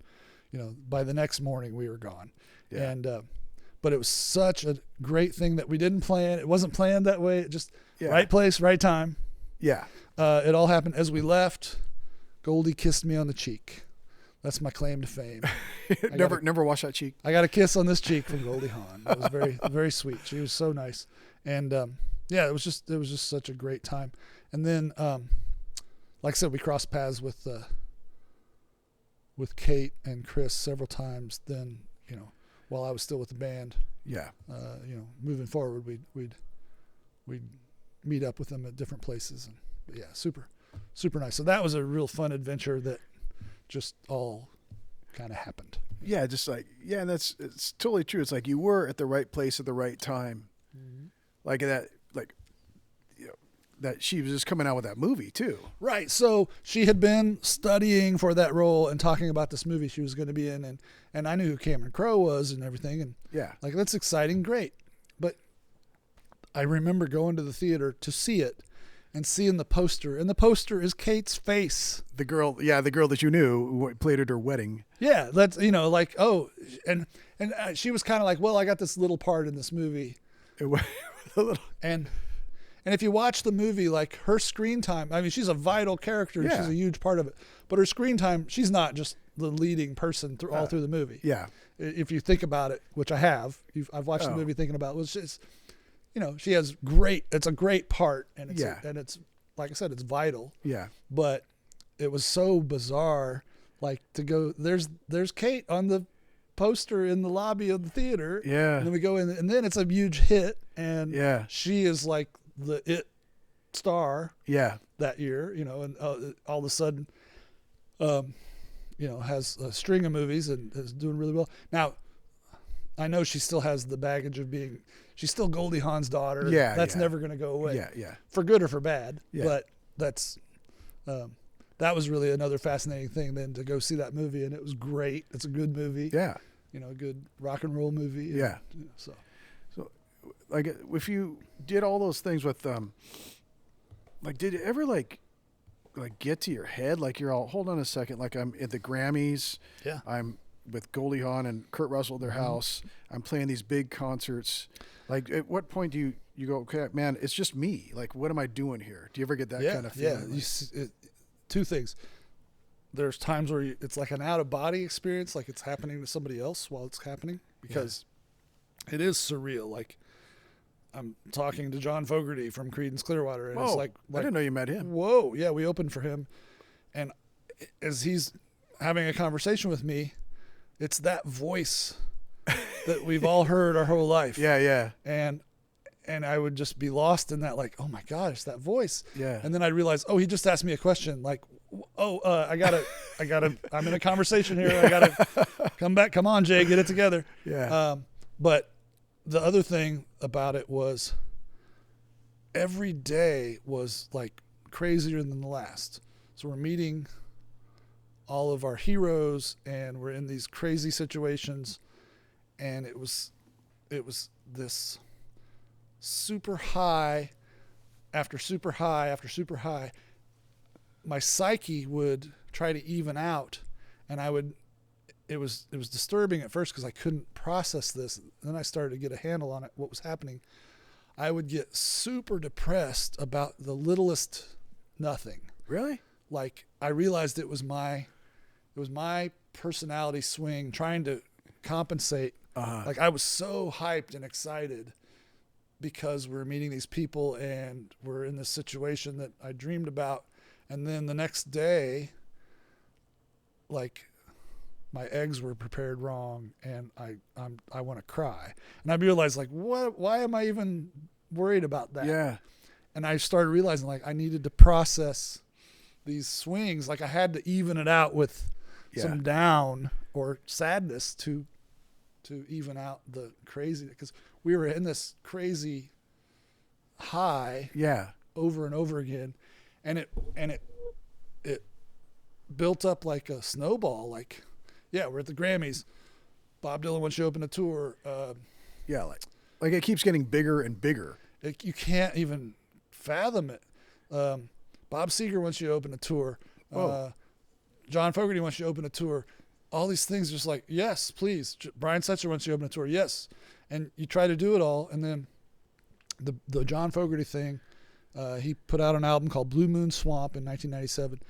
by the next morning we were gone. Yeah. And but it was such a great thing that we didn't plan. It wasn't planned that way. It just right place, right time. Yeah. It all happened as we left. Goldie kissed me on the cheek. That's my claim to fame. Never wash that cheek. I got a kiss on this cheek from Goldie Hawn. It was very, very sweet. She was so nice. And it was just such a great time. And then, like I said, we crossed paths with Kate and Chris several times. Then, while I was still with the band. Yeah. Moving forward, we'd meet up with them at different places, and super, super nice. So that was a real fun adventure that just all kind of happened. Yeah, just and it's totally true. It's like you were at the right place at the right time. Mm-hmm. That she was just coming out with that movie too. Right. So she had been studying for that role and talking about this movie she was going to be in, and I knew who Cameron Crowe was and everything, and that's exciting, great. But I remember going to the theater to see it and seeing the poster, and the poster is Kate's face. The girl that you knew who played at her wedding. Yeah, that's and she was kind of like, well, I got this little part in this movie. And if you watch the movie, her screen time, I mean, she's a vital character. Yeah. She's a huge part of it. But her screen time, she's not just the leading person all through the movie. Yeah. If you think about it, which I have, I've watched the movie thinking about it. It's she has it's a great part. And it's like I said, it's vital. Yeah. But it was so bizarre, to go, there's Kate on the poster in the lobby of the theater. Yeah. And then we go in, and then it's a huge hit. And she is the it star. Yeah. that year, you know, and all of a sudden, you know, has a string of movies and is doing really well. Now, I know she still has the baggage of she's still Goldie Hawn's daughter. Yeah, that's yeah. never going to go away. Yeah, yeah. For good or for bad. Yeah. But that's that was really another fascinating thing then to go see that movie, and it was great. It's a good movie. Yeah. You know, a good rock and roll movie. And, Yeah. you know, so Like, if you did all those things with, like, did it ever like get to your head? Like, you're all, hold on a second. Like, I'm at the Grammys. yeah. I'm with Goldie Hawn and Kurt Russell at their house. I'm playing these big concerts. Like, at what point do you go, okay, man, it's just me. Like, what am I doing here? Do you ever get that kind of feeling? Yeah. Two things. There's times where it's like an out of body experience, like it's happening to somebody else while it's happening, because it is surreal. Like, I'm talking to John Fogerty from Creedence Clearwater, and Whoa, it's like I didn't know you met him. Whoa, yeah, we opened for him, and as he's having a conversation with me, it's that voice that we've all heard our whole life. Yeah, yeah. And I would just be lost in that, like, oh my God, it's that voice. Yeah. And then I'd realize, oh, he just asked me a question. Like, I gotta, I'm in a conversation here. I gotta come back. Come on, Jay, get it together. Yeah. But the other thing about it was every day was like crazier than the last. So we're meeting all of our heroes, and we're in these crazy situations, and it was this super high after super high after super high. My psyche would try to even out, and it was disturbing at first because I couldn't process this. Then I started to get a handle on it, what was happening. I would get super depressed about the littlest nothing. Really? Like, I realized it was my personality swing trying to compensate. Like, I was so hyped and excited because we're meeting these people and we're in this situation that I dreamed about. And then the next day, like, my eggs were prepared wrong, and I want to cry. And I realized, like, why am I even worried about that? Yeah. And I started realizing, like, I needed to process these swings. Like, I had to even it out with some down or sadness to even out the crazy, because we were in this crazy high over and over again. And it built up like a snowball. Like, we're at the Grammys. Bob Dylan wants you to open a tour. Like it keeps getting bigger and bigger. You can't even fathom it. Bob Seger wants you to open a tour. John Fogerty wants you to open a tour. All these things, just like, yes, please. Brian Setzer wants you to open a tour. Yes. And you try to do it all. And then the John Fogerty thing, he put out an album called Blue Moon Swamp in 1997.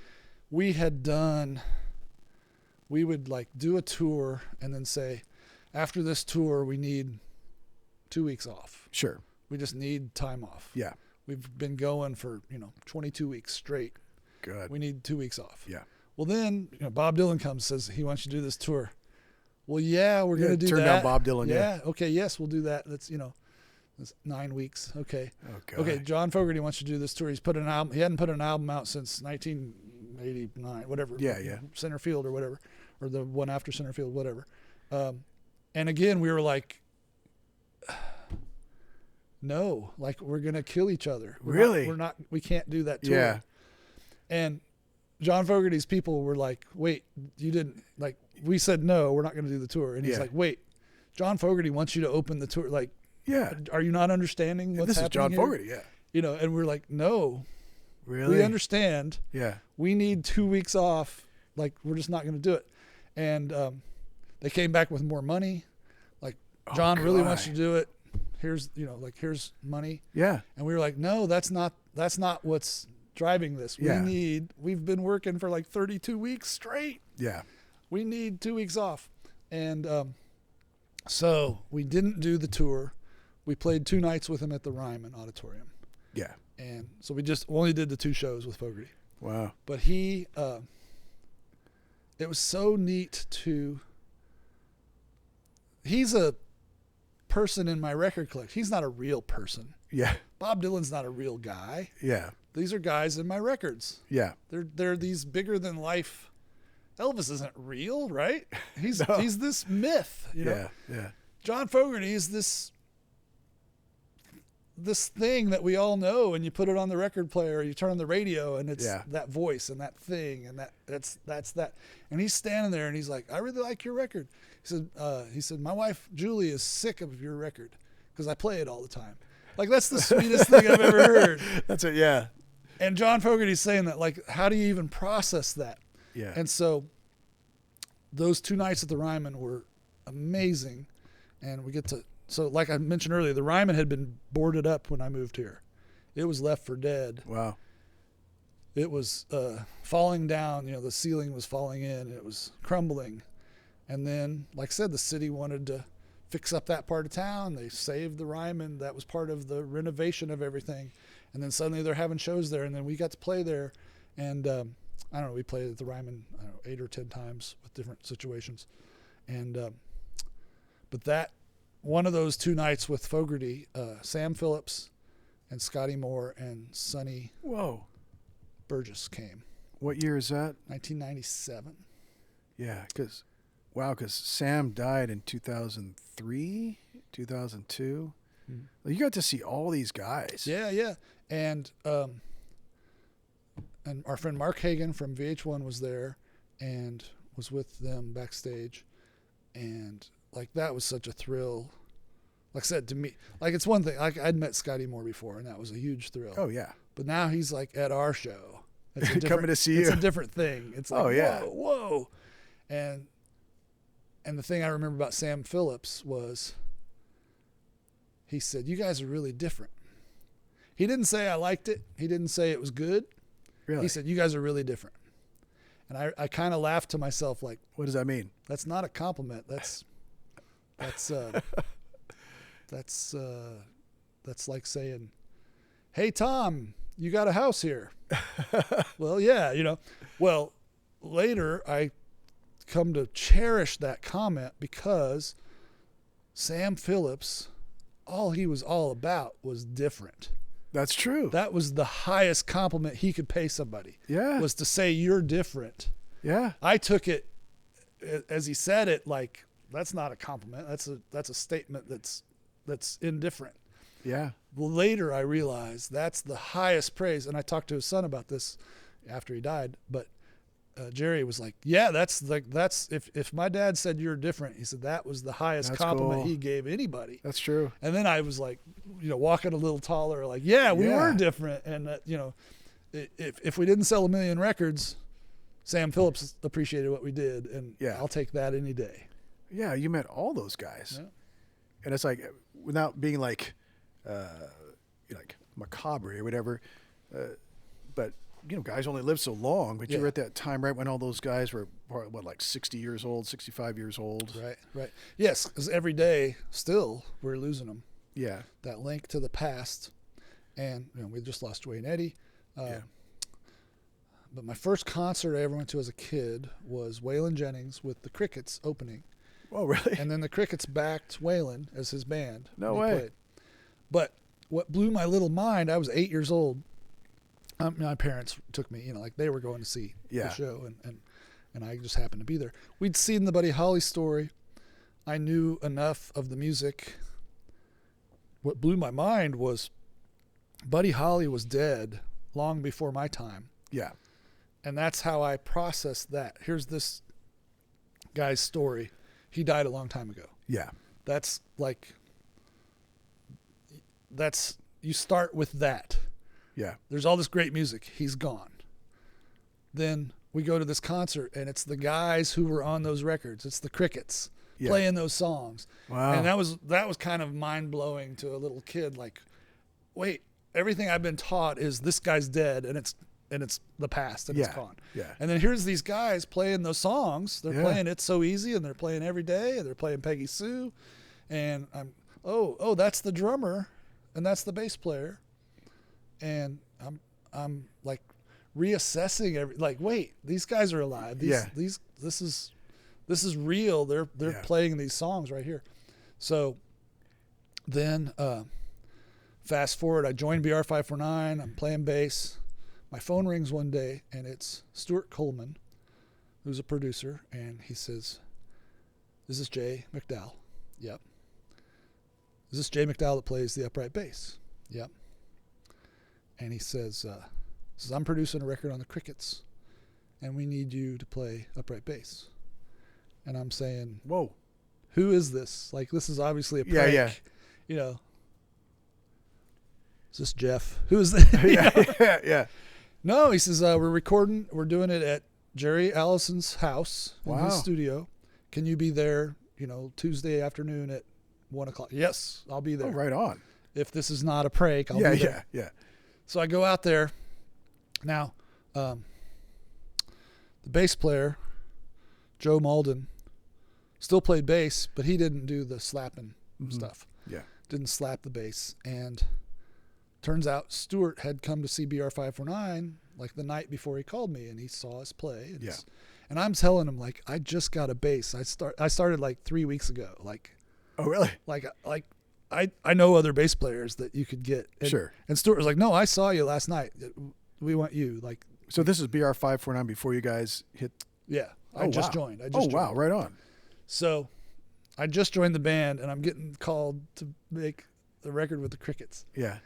We would like do a tour and then say, after this tour, we need 2 weeks off. Sure. We just need time off. Yeah. We've been going for, 22 weeks straight. Good. We need 2 weeks off. Yeah. Well, then, Bob Dylan comes, says he wants you to do this tour. Well, yeah, we're going to do that. Turn down Bob Dylan. Yeah. Okay. Yes, we'll do that. That's, that's 9 weeks. Okay. Okay. Okay. John Fogerty wants you to do this tour. He's put an album. He hadn't put an album out since 1989, whatever. Yeah. Yeah. Center Field or whatever, or the one after Center Field, whatever. And again, we were like, no, like, we're going to kill each other. We can't do that tour. Yeah. And John Fogerty's people were like, wait, you didn't, like, we said, no, we're not going to do the tour. And he's like, wait, John Fogerty wants you to open the tour. Like, are you not understanding what's happening? This is John Fogerty. Yeah. And we're like, no, really? We understand. Yeah. We need 2 weeks off. Like, we're just not going to do it. And they came back with more money. Like, John really wants you to do it. Here's, here's money. Yeah. And we were like, no, that's not what's driving this. We've been working for like 32 weeks straight. Yeah. We need 2 weeks off. And so we didn't do the tour. We played 2 nights with him at the Ryman Auditorium. Yeah. And so we just only did the 2 shows with Fogerty. Wow. But it was so neat he's a person in my record collection. He's not a real person. Yeah. Bob Dylan's not a real guy. Yeah. these are guys in my records. Yeah. They're these bigger than life. Elvis isn't real, right? He's this myth, you know. Yeah. John Fogerty is this thing that we all know, and you put it on the record player, or you turn on the radio, and it's that voice and that thing, and that's that. And he's standing there, and he's like, "I really like your record." He said, "My wife Julie is sick of your record because I play it all the time." Like, that's the sweetest thing I've ever heard. That's it. Yeah. And John Fogerty's saying that, like, how do you even process that? Yeah. And so those 2 nights at the Ryman were amazing, and we get to. So, like I mentioned earlier, the Ryman had been boarded up when I moved here. It was left for dead. Wow. It was falling down. You know, the ceiling was falling in. It was crumbling. And then, like I said, the city wanted to fix up that part of town. They saved the Ryman. That was part of the renovation of everything. And then suddenly they're having shows there. And then we got to play there. And I don't know, we played at the Ryman, 8 or 10 times with different situations. And but that, one of those 2 nights with Fogerty, Sam Phillips and Scotty Moore and Sonny Burgess came. What year is that? 1997. Yeah, because Sam died in 2003, 2002. Well, you got to see all these guys. Yeah. And our friend Mark Hagan from VH1 was there and was with them backstage. And, like, that was such a thrill. Like I said, to me, like, it's one thing. Like, I'd met Scotty Moore before, and that was a huge thrill. Oh, yeah. But now he's, like, at our show. Coming to see you. It's a different thing. It's like, whoa. And the thing I remember about Sam Phillips was he said, "You guys are really different." He didn't say I liked it. He didn't say it was good. Really? He said, "You guys are really different." And I kind of laughed to myself, like, what does that mean? That's not a compliment. That's like saying, "Hey, Tom, you got a house here." Well, yeah, you know. Well, later I come to cherish that comment because Sam Phillips, all he was all about was different. That's true. That was the highest compliment he could pay somebody. Yeah. Was to say you're different. Yeah. I took it as he said it, like, that's not a compliment. That's a statement that's indifferent. Yeah. Well, later I realized that's the highest praise, and I talked to his son about this after he died. But Jerry was like, "Yeah, that's if my dad said you're different," he said that was the highest compliment he gave anybody. That's true. And then I was like, you know, walking a little taller, like, yeah, we were different, and you know, if we didn't sell 1 million records, Sam Phillips appreciated what we did, and I'll take that any day. Yeah, you met all those guys, and it's like, without being like macabre or whatever, but you know, guys only live so long. But you were at that time right when all those guys were like 60 years old, 65 years old. Right. Yes, because every day still we're losing them. Yeah, that link to the past, and you know, we just lost Dwayne Eddy. But my first concert I ever went to as a kid was Waylon Jennings with the Crickets opening. Oh, really? And then the Crickets backed Waylon as his band. No way. Played. But what blew my little mind, I was 8 years old. My parents took me, you know, like they were going to see the show, and I just happened to be there. We'd seen the Buddy Holly story. I knew enough of the music. What blew my mind was Buddy Holly was dead long before my time. Yeah. And that's how I processed that. Here's this guy's story. He died a long time ago. Yeah. You start with that. Yeah. There's all this great music. He's gone. Then we go to this concert, and it's the guys who were on those records. It's the Crickets playing those songs. Wow. And that was kind of mind-blowing to a little kid. Like, wait, everything I've been taught is this guy's dead, and it's the past, and it's gone. Yeah. And then here's these guys playing those songs. They're playing It's So Easy, and they're playing Every Day, and they're playing Peggy Sue. And I'm, oh, that's the drummer, and that's the bass player. And I'm like reassessing like, wait, these guys are alive. This is real. They're playing these songs right here. So then fast forward, I joined BR549. I'm playing bass. my phone rings one day, and it's Stuart Coleman, who's a producer, and he says, "Is this Jay McDowell?" "Yep." "Is this Jay McDowell that plays the upright bass?" "Yep." And he says, "I'm producing a record on the Crickets, and we need you to play upright bass." And I'm saying, "Whoa, who is this? Like, this is obviously a prank." Yeah. You know, "Is this Jeff? Who is this?" Yeah. "No," he says, "we're recording. We're doing it at Jerry Allison's house in his studio. Can you be there, Tuesday afternoon at 1:00? "Yes, I'll be there." Oh, right on. "If this is not a prank, I'll be there." Yeah. So I go out there. Now, the bass player, Joe Malden, still played bass, but he didn't do the slapping stuff. Yeah. Didn't slap the bass. And turns out Stuart had come to see BR549 like the night before he called me, and he saw us play. And, and I'm telling him, like, I just got a bass. I started like 3 weeks ago. Like, oh, really? Like I know other bass players that you could get. And, Sure. And Stuart was like, "No, I saw you last night. We want you." Like, so this is BR549 before you guys hit. Yeah. I just joined. Wow. Right on. So I just joined the band, and I'm getting called to make the record with the Crickets. Yeah.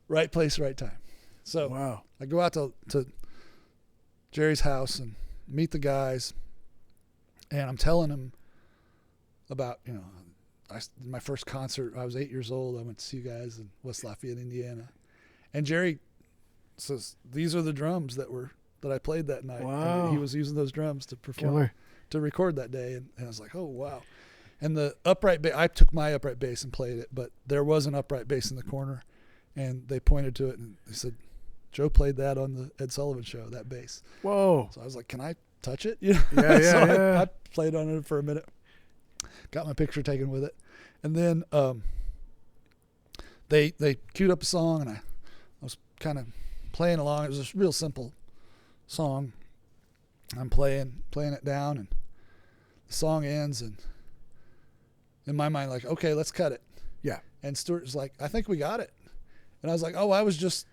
Right place, right time. So wow. I go out to Jerry's house and meet the guys, and I'm telling him about, my first concert. I was 8 years old. I went to see you guys in West Lafayette, Indiana. And Jerry says, "These are the drums that I played that night." Wow. And he was using those drums to perform, Killer. to record that day. And I was like, "Oh, wow." And the upright bass, I took my upright bass and played it, but there was an upright bass in the corner, and they pointed to it and they said, "Joe played that on the Ed Sullivan Show, that bass." Whoa. So I was like, "Can I touch it?" Yeah. I played on it for a minute, got my picture taken with it, and then they queued up a song, and I was kind of playing along. It was a real simple song. I'm playing it down, and the song ends, and in my mind, like, okay, let's cut it. Yeah. And Stuart was like, "I think we got it." And I was like, "Oh, I was just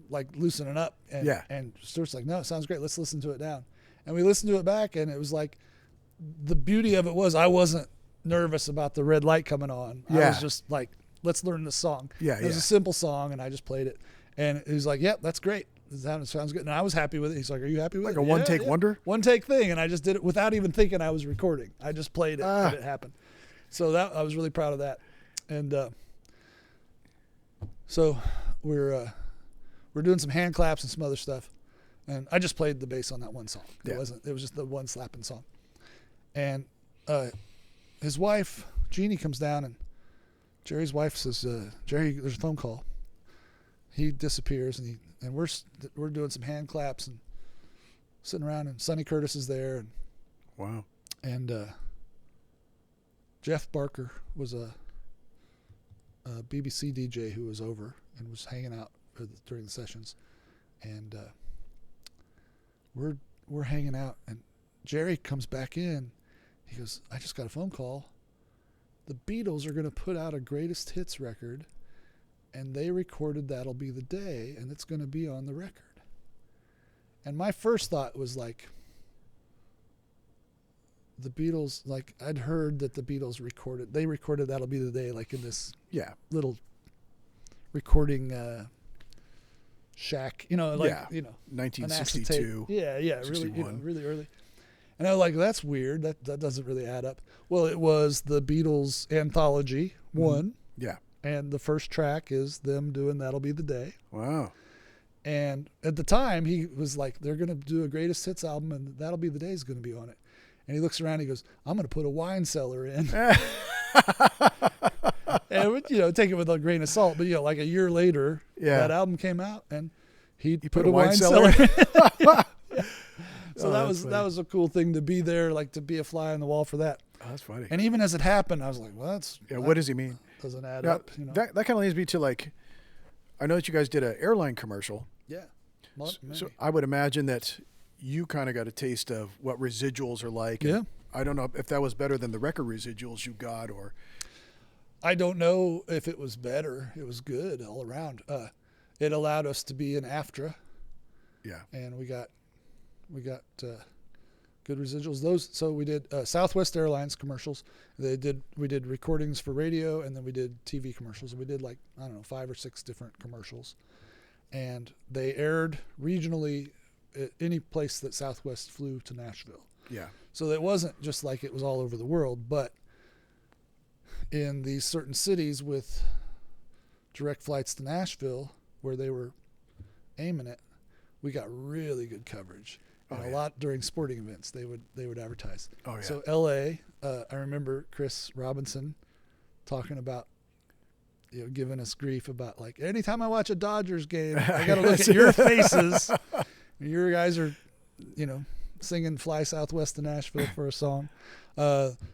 like loosening up." And, and Stuart's like, "No, it sounds great. Let's listen to it down." And we listened to it back, and it was like, the beauty of it was I wasn't nervous about the red light coming on. I was just like, let's learn this song. It was a simple song, and I just played it. And he was like, "Yep, that's great. That sounds good." And I was happy with it. He's like, "Are you happy with it?" Like a one-take wonder? One-take thing. And I just did it without even thinking I was recording. I just played it, and it happened. So I was really proud of that. And so we're doing some hand claps and some other stuff. And I just played the bass on that one song. It was just the one slapping song. And his wife, Jeannie, comes down, and Jerry's wife says, "Jerry, there's a phone call." He disappears, and we're doing some hand claps and sitting around, and Sonny Curtis is there, and wow, and Jeff Barker was a BBC DJ who was over and was hanging out during the sessions, and we're hanging out, and Jerry comes back in. He goes, "I just got a phone call. The Beatles are going to put out a greatest hits record, and they recorded That'll Be the Day, and it's going to be on the record." And my first thought was like, the Beatles, like, I'd heard that the Beatles recorded That'll Be the Day, like in this little recording shack, 1962. Really early. And I was like, that's weird. That doesn't really add up. Well, it was the Beatles anthology one. Yeah. And the first track is them doing That'll Be the Day. Wow. And at the time, he was like, they're going to do a greatest hits album, and That'll Be the Day is going to be on it. And he looks around, and he goes, "I'm going to put a wine cellar in." And, take it with a grain of salt. But, like a year later, that album came out, and he put a wine cellar in. So that was a cool thing to be there, like to be a fly on the wall for that. Oh, that's funny. And even as it happened, I was like, well, what does he mean? Doesn't add up. That kind of leads me to, like, I know that you guys did an airline commercial. Yeah. So I would imagine that you kind of got a taste of what residuals are like. Yeah. I don't know if that was better than the record residuals you got, or. I don't know if it was better. It was good all around. it allowed us to be in AFTRA. Yeah. And we got good residuals. So we did Southwest Airlines commercials. We did recordings for radio, and then we did TV commercials. And we did 5 or 6 different commercials, and they aired regionally at any place that Southwest flew to Nashville. Yeah. So it wasn't just like it was all over the world, but in these certain cities with direct flights to Nashville where they were aiming it, we got really good coverage. And a lot during sporting events, they would advertise. Oh, yeah. So L.A., I remember Chris Robinson talking about, giving us grief about anytime I watch a Dodgers game, I got to look at your faces. Your guys are, singing "Fly Southwest to Nashville" for a song.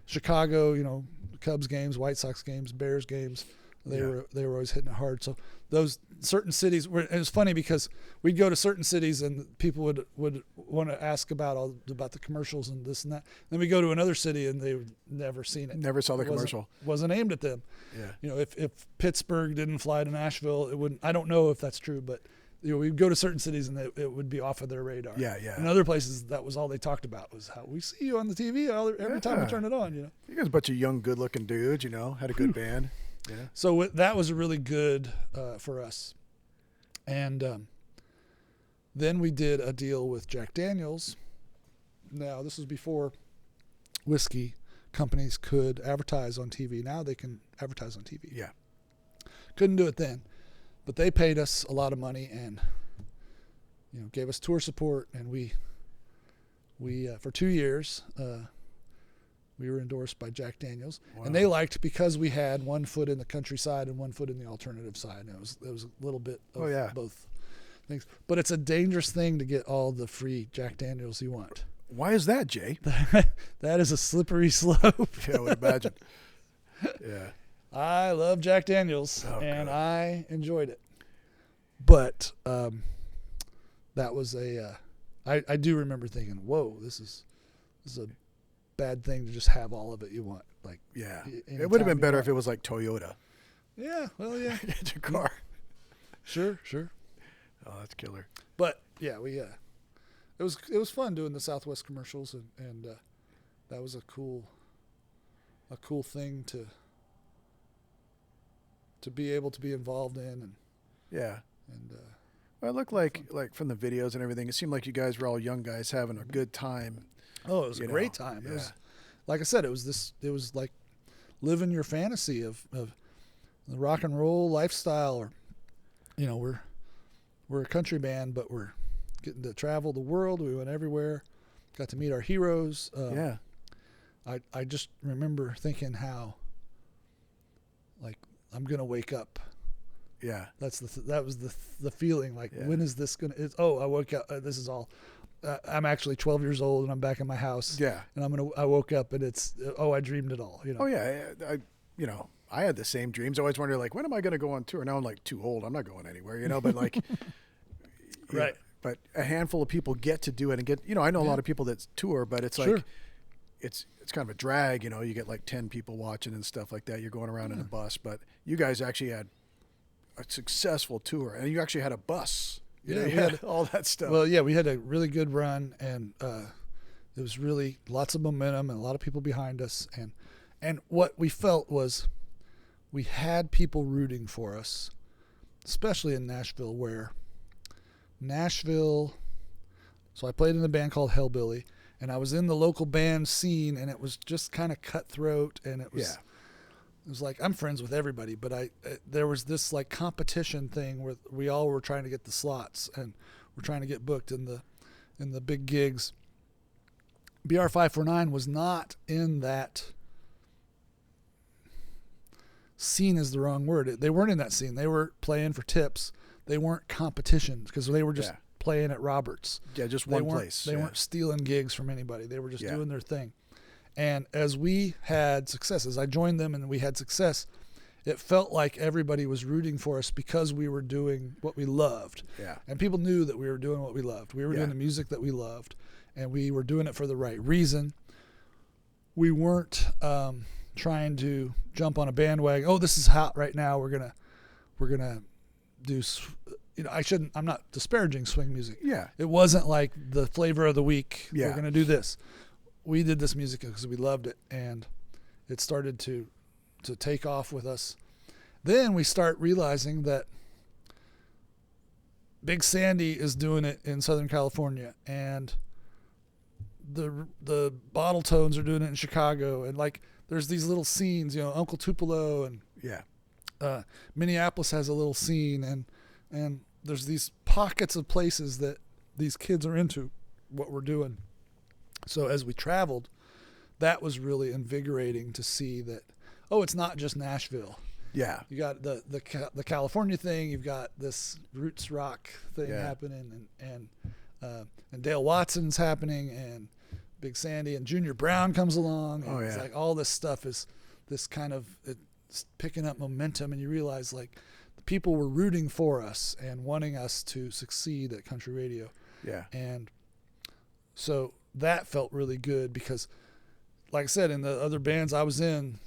Chicago, Cubs games, White Sox games, Bears games. They were always hitting it hard. So those certain cities it was funny because we'd go to certain cities and people would want to ask about the commercials and this and that. Then we go to another city and they would never seen it. Never saw the commercial. Wasn't aimed at them. Yeah. If Pittsburgh didn't fly to Nashville, it wouldn't. I don't know if that's true, but we'd go to certain cities and it would be off of their radar. Yeah, yeah. In other places, that was all they talked about was how we see you on the TV every time we turn it on. You guys a bunch of young, good-looking dudes. Had a good band. Yeah. So that was really good for us. And then we did a deal with Jack Daniels. Now, this was before whiskey companies could advertise on TV. Now they can advertise on TV. Yeah. Couldn't do it then. But they paid us a lot of money and gave us tour support. And we for 2 years, we were endorsed by Jack Daniels. Wow. And they liked because we had one foot in the countryside and one foot in the alternative side. And it was a little bit of both things. But it's a dangerous thing to get all the free Jack Daniels you want. Why is that, Jay? That is a slippery slope. Yeah, I would imagine. Yeah. I love Jack Daniels, and God. I enjoyed it. But that was I do remember thinking, whoa, this is a bad thing to just have all of it you want. Yeah. It would have been better if it was like Toyota. Yeah, well, yeah. Get your car. Sure. Oh, that's killer. But yeah, it was fun doing the Southwest commercials, and that was a cool thing to be able to be involved in. And yeah. And well, it looked like from the videos and everything, it seemed like you guys were all young guys having a good time. Oh, it was a great time. It was, like I said, it was like living your fantasy of the rock and roll lifestyle. Or, we're a country band, but we're getting to travel the world. We went everywhere, got to meet our heroes. I just remember thinking how, I'm gonna wake up. Yeah, that was the feeling. When is this gonna? I woke up. This is all. I'm actually 12 years old and I'm back in my house. Yeah, and I woke up and it's I dreamed it all. Oh yeah, I had the same dreams. I always wondered when am I going to go on tour? Now I'm too old. I'm not going anywhere. But right. But a handful of people get to do it and get. I know a lot of people that tour, but it's sure. It's kind of a drag. You get 10 people watching and stuff like that. You're going around in a bus, but you guys actually had a successful tour, and you actually had a bus. You had all that stuff. Well, yeah, we had a really good run, and it was really lots of momentum and a lot of people behind us. And what we felt was we had people rooting for us, especially in Nashville, so I played in a band called Hellbilly, and I was in the local band scene, and it was just kind of cutthroat, and it was... Yeah. It was I'm friends with everybody, but there was this competition thing where we all were trying to get the slots and we're trying to get booked in the big gigs. BR 549 was not in that scene is the wrong word. They weren't in that scene. They were playing for tips. They weren't competition because they were just playing at Roberts. Yeah, just one place. They weren't stealing gigs from anybody. They were just doing their thing. And as we had success, as I joined them and we had success, it felt like everybody was rooting for us because we were doing what we loved. Yeah. And people knew that we were doing what we loved. We were doing the music that we loved, and we were doing it for the right reason. We weren't trying to jump on a bandwagon. Oh, this is hot right now. We're gonna do I'm not disparaging swing music. Yeah. It wasn't like the flavor of the week. Yeah. We're going to do this. We did this music because we loved it, and it started to take off with us. Then we start realizing that Big Sandy is doing it in Southern California, and the Bottle Tones are doing it in Chicago, and like there's these little scenes, Uncle Tupelo, and Minneapolis has a little scene, and there's these pockets of places that these kids are into what we're doing. So as we traveled, that was really invigorating to see that, it's not just Nashville. Yeah. You got the California thing, you've got this roots rock thing happening, and Dale Watson's happening, and Big Sandy, and Junior Brown comes along, and it's like all this stuff is this kind of it's picking up momentum, and you realize like the people were rooting for us and wanting us to succeed at country radio. Yeah. And so that felt really good because, like I said, in the other bands I was in,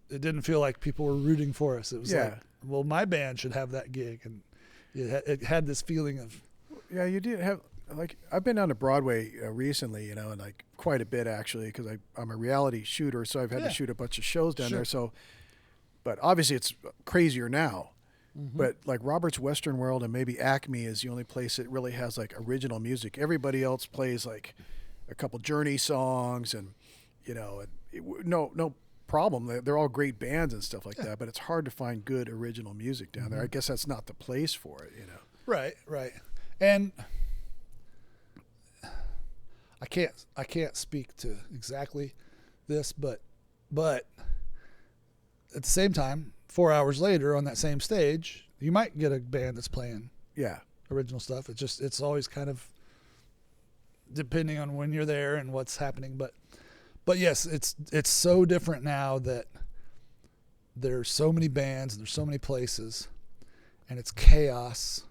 it didn't feel like people were rooting for us. It was like, well, my band should have that gig, and it had this feeling of. Yeah, you did have I've been down to Broadway recently, and like quite a bit actually, because I'm a reality shooter, so I've had to shoot a bunch of shows down there. So, but obviously it's crazier now. Mm-hmm. But like Robert's Western World and maybe Acme is the only place that really has like original music. Everybody else plays like a couple Journey songs, and no problem. They're all great bands and stuff like that, but it's hard to find good original music down there. I guess that's not the place for it, Right. And I can't speak to exactly this, but at the same time, 4 hours later on that same stage, you might get a band that's playing original stuff. It's always kind of depending on when you're there and what's happening, but yes, it's so different now that there's so many bands and there's so many places, and it's chaos,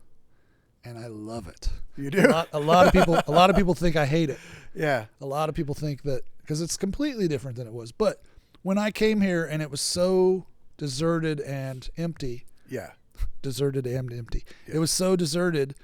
and I love it. You do? A lot of people think I hate it. Yeah. A lot of people think that because it's completely different than it was. But when I came here and it was so deserted and empty. Yeah. Deserted and empty. Yeah. It was so deserted.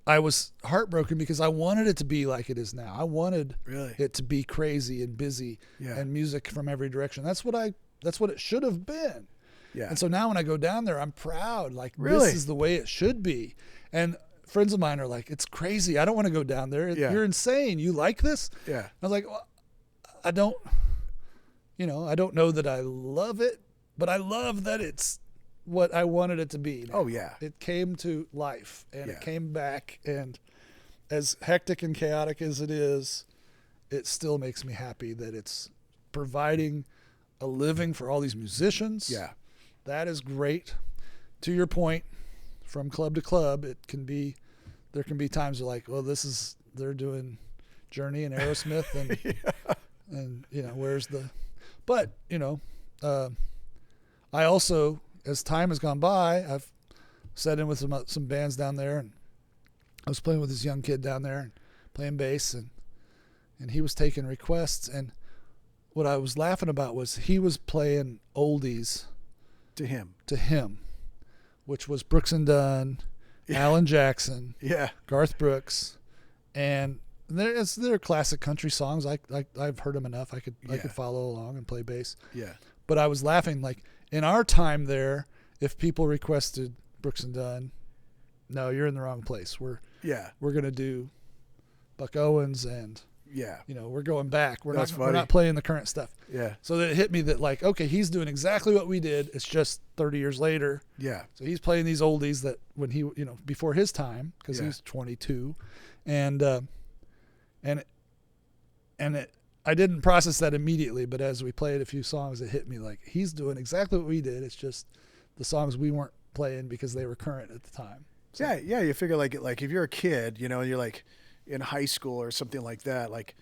I was heartbroken because I wanted it to be like it is now. I wanted it to be crazy and busy and music from every direction. That's what it should have been. Yeah. And so now when I go down there, I'm proud. Like this is the way it should be. And friends of mine are like, it's crazy. I don't want to go down there. Yeah. You're insane. You like this? Yeah. I was like, well, I don't know that I love it, but I love that it's what I wanted it to be. Now. Oh yeah. It came to life, and it came back, and as hectic and chaotic as it is, it still makes me happy that it's providing a living for all these musicians. Yeah. That is great. To your point, from club to club, there can be times you're like, well, they're doing Journey and Aerosmith and where's the, but I also, as time has gone by, I've sat in with some bands down there, and I was playing with this young kid down there and playing bass, and he was taking requests, and what I was laughing about was he was playing oldies to him, which was Brooks and Dunn, Alan Jackson, Garth Brooks, and they're classic country songs. I've heard them enough. I could follow along and play bass. Yeah. But I was laughing, like in our time there, if people requested Brooks and Dunn, no, you're in the wrong place. We're gonna do Buck Owens and we're going back. We're not playing the current stuff. Yeah. So it hit me that like, okay, he's doing exactly what we did. It's just 30 years later. Yeah. So he's playing these oldies that when he, before his time, because he's 22, I didn't process that immediately, but as we played a few songs, it hit me like he's doing exactly what we did. It's just the songs we weren't playing because they were current at the time. So, yeah. You figure like if you're a kid, and you're like in high school or something like that, like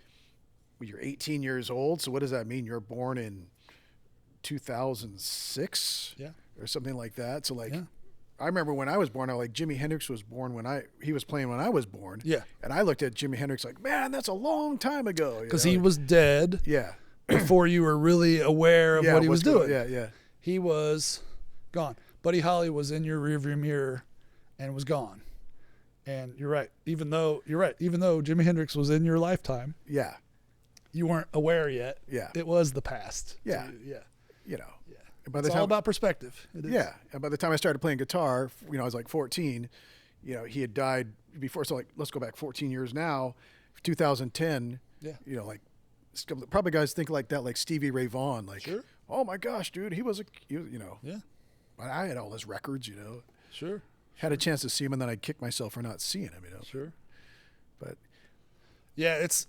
you're 18 years old. So what does that mean? You're born in 2006 or something like that. So like, I remember when I was born, Jimi Hendrix was born he was playing when I was born. Yeah. And I looked at Jimi Hendrix like, man, that's a long time ago. Because he was dead. Yeah. Before you were really aware of what he was doing. Yeah. He was gone. Buddy Holly was in your rearview mirror and was gone. And you're right. Even though Jimi Hendrix was in your lifetime, Yeah. you weren't aware yet. Yeah. It was the past. Yeah. Yeah. You know. Yeah. By It's all about perspective. It is. Yeah. And by the time I started playing guitar, I was like 14, he had died before. So like, let's go back 14 years now, 2010, Yeah. like probably guys think like that, like Stevie Ray Vaughan, like, Sure. oh my gosh, dude, he was Yeah. I had all his records, Sure. had a chance to see him and then I'd kick myself for not seeing him, Sure. but Yeah, it's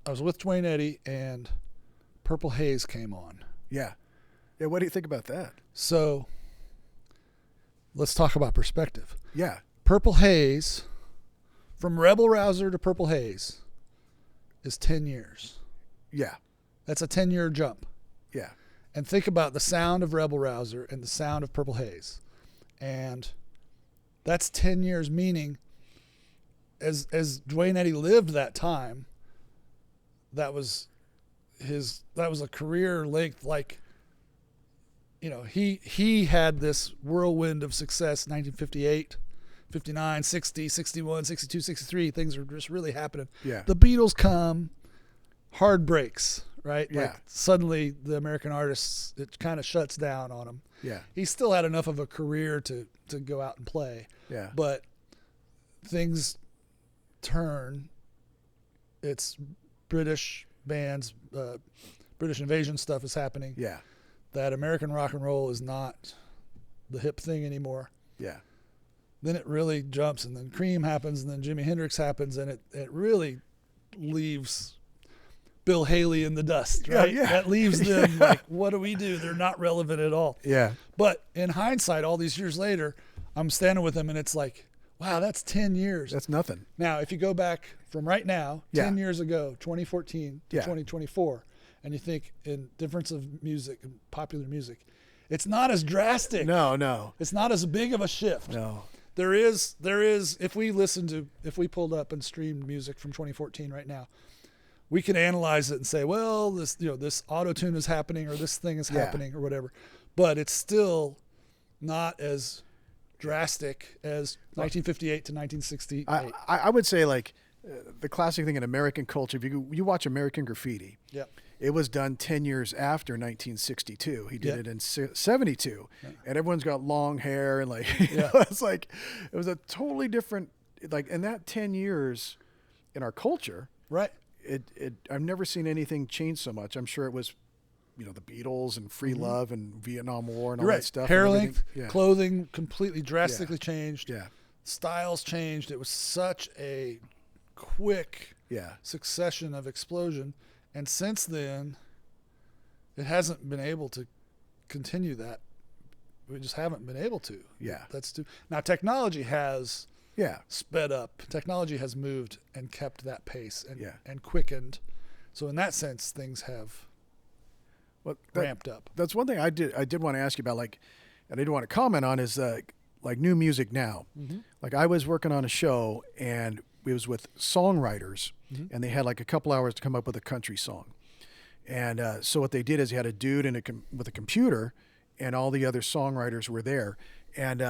I was with Dwayne Eddy and Purple Haze came on. yeah. Yeah. What do you think about that? So let's talk about perspective. Yeah. Purple Haze, from Rebel Rouser to Purple Haze, is 10 years. Yeah. That's a 10-year jump. Yeah. And think about the sound of Rebel Rouser and the sound of Purple Haze. And that's 10 years, meaning as Dwayne Eddy lived that time, that was a career length, like, he had this whirlwind of success, 1958, 59, 60, 61, 62, 63, things are just really happening. Yeah. The Beatles come, hard breaks, right? Yeah. Like suddenly the American artists, it kind of shuts down on him. Yeah. He still had enough of a career to go out and play. Yeah. But things turn. It's British bands, British invasion stuff is happening. Yeah. That American rock and roll is not the hip thing anymore. Yeah. Then it really jumps, and then Cream happens, and then Jimi Hendrix happens, and it really leaves Bill Haley in the dust, right? Yeah. That leaves them like, what do we do? They're not relevant at all. Yeah. But in hindsight, all these years later, I'm standing with them, and it's like, wow, that's 10 years. That's nothing. Now, if you go back from right now, Yeah. 10 years ago, 2014 to Yeah. 2024, and you think in difference of music and popular music, it's not as drastic. No. It's not as big of a shift. No. There is, if we pulled up and streamed music from 2014 right now, we can analyze it and say, well, this auto-tune is happening, or this thing is happening, or whatever. But it's still not as drastic as 1958 to 1968. I would say, like, the classic thing in American culture, if you watch American Graffiti, Yeah. it was done 10 years after 1962. He did Yeah. it in 72, Yeah. and everyone's got long hair, and like, Yeah. it's like, it was a totally different, like, in that 10 years in our culture, Right. I've never seen anything change so much. I'm sure it was, the Beatles and free love and Vietnam War and all You're that right. stuff. Hair and length, everything. Yeah. clothing completely drastically changed. Yeah. Styles changed. It was such a quick Yeah. succession of explosion. And since then, it hasn't been able to continue that. We just haven't been able to. Yeah. Now, technology has Yeah. sped up. Technology has moved and kept that pace Yeah. and quickened. So in that sense, things have Well, ramped up. That's one thing I did want to ask you about, like, and I did want to comment on is like new music now. Mm-hmm. Like, I was working on a show and it was with songwriters, Mm-hmm. and they had like a couple hours to come up with a country song. And so what they did is you had a dude with a computer, and all the other songwriters were there. And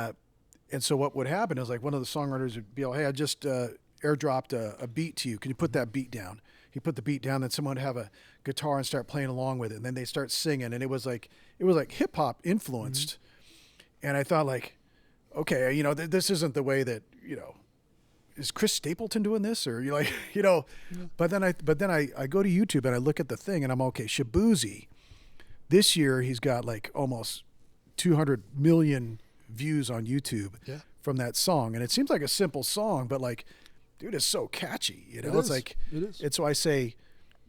so what would happen is, like, one of the songwriters would be like, hey, I just airdropped a beat to you. Can you put that beat down? He put the beat down, then someone would have a guitar and start playing along with it. And then they start singing, and it was like hip hop influenced. Mm-hmm. And I thought, like, okay, this isn't the way that, is Chris Stapleton doing this, or Yeah. But then I go to YouTube and I look at the thing, and I'm okay. Shabuzi, this year he's got like almost 200 million views on YouTube from that song, and it seems like a simple song, but like, dude, it's so catchy. It's like it is. And so I say,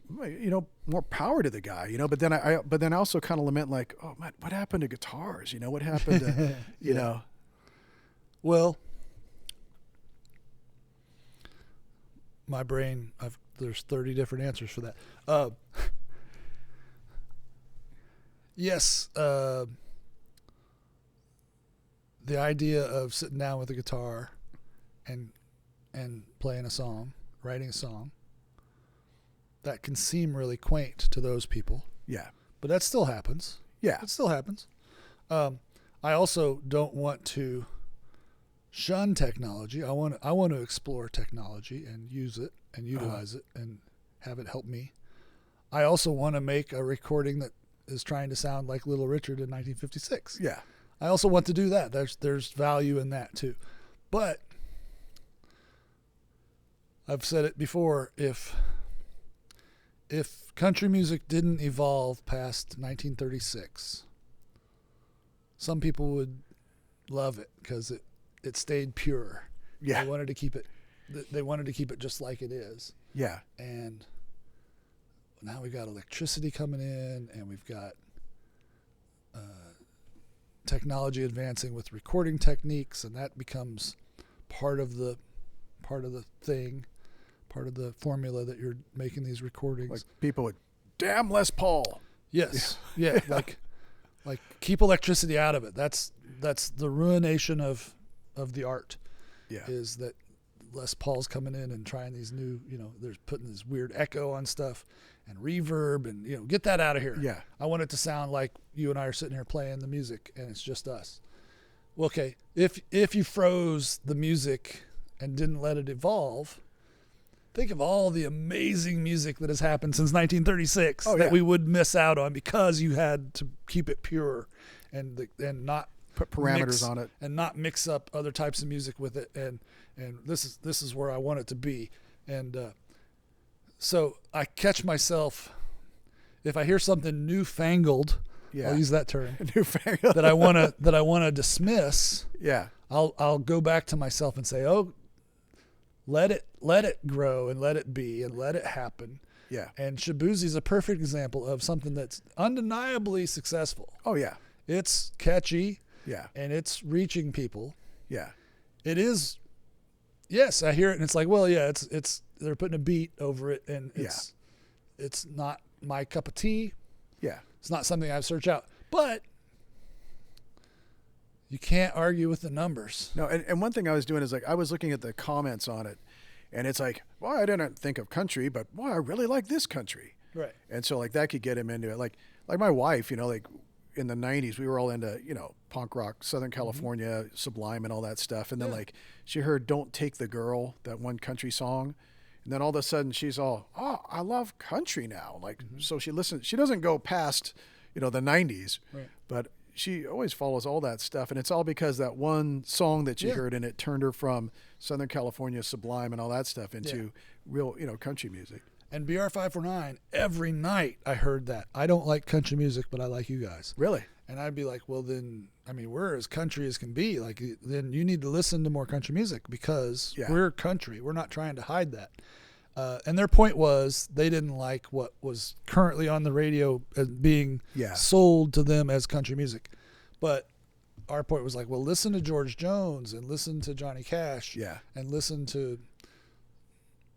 more power to the guy. But then I also kind of lament, like, oh man, what happened to guitars? What happened to Yeah. Well, my brain, there's 30 different answers for that. Yes, the idea of sitting down with a guitar and playing a song, writing a song, that can seem really quaint to those people. Yeah. But that still happens. Yeah. It still happens. I also don't want to shun technology. I want to explore technology and use it and utilize it and have it help me. I also want to make a recording that is trying to sound like Little Richard in 1956. Yeah. I also want to do that. There's value in that too. But I've said it before, if country music didn't evolve past 1936, some people would love it because it stayed pure. Yeah. They wanted to keep it just like it is. Yeah. And now we've got electricity coming in, and we've got technology advancing with recording techniques, and that becomes part of the thing, part of the formula that you're making these recordings. Like people would, damn Les Paul. Yes. Yeah. Like keep electricity out of it. That's the ruination of the art. Yeah. Is that Les Paul's coming in and trying these new, they're putting this weird echo on stuff and reverb and, get that out of here. Yeah. I want it to sound like you and I are sitting here playing the music and it's just us. Well, okay. If you froze the music and didn't let it evolve, think of all the amazing music that has happened since 1936 that we would miss out on because you had to keep it pure and not put parameters on it and not mix up other types of music with it. And this is where I want it to be. And so I catch myself if I hear something newfangled. Yeah. I'll use that term. Newfangled. that I want to dismiss. Yeah. I'll go back to myself and say, oh, let it grow and let it be and let it happen. Yeah. And Shabuzi's a perfect example of something that's undeniably successful. Oh yeah. It's catchy. Yeah. And it's reaching people. Yeah. It is. Yes, I hear it and it's like, well, yeah, it's they're putting a beat over it and it's not my cup of tea. Yeah. It's not something I search out. But you can't argue with the numbers. No, and one thing I was doing is like I was looking at the comments on it and it's like, well, I didn't think of country, but boy, I really like this country. Right. And so like that could get him into it. Like my wife, like in the 90s, we were all into, punk rock, Southern California, Sublime and all that stuff. And then like she heard Don't Take the Girl, that one country song. And then all of a sudden she's all, oh, I love country now. Like, so she listens, she doesn't go past, the 90s, right. But she always follows all that stuff. And it's all because that one song that she heard and it turned her from Southern California, Sublime and all that stuff into real, country music. And BR549, every night I heard that. I don't like country music, but I like you guys. Really? And I'd be like, well, then, we're as country as can be. Like, then you need to listen to more country music because we're country. We're not trying to hide that. And their point was they didn't like what was currently on the radio as being sold to them as country music. But our point was like, well, listen to George Jones and listen to Johnny Cash and listen to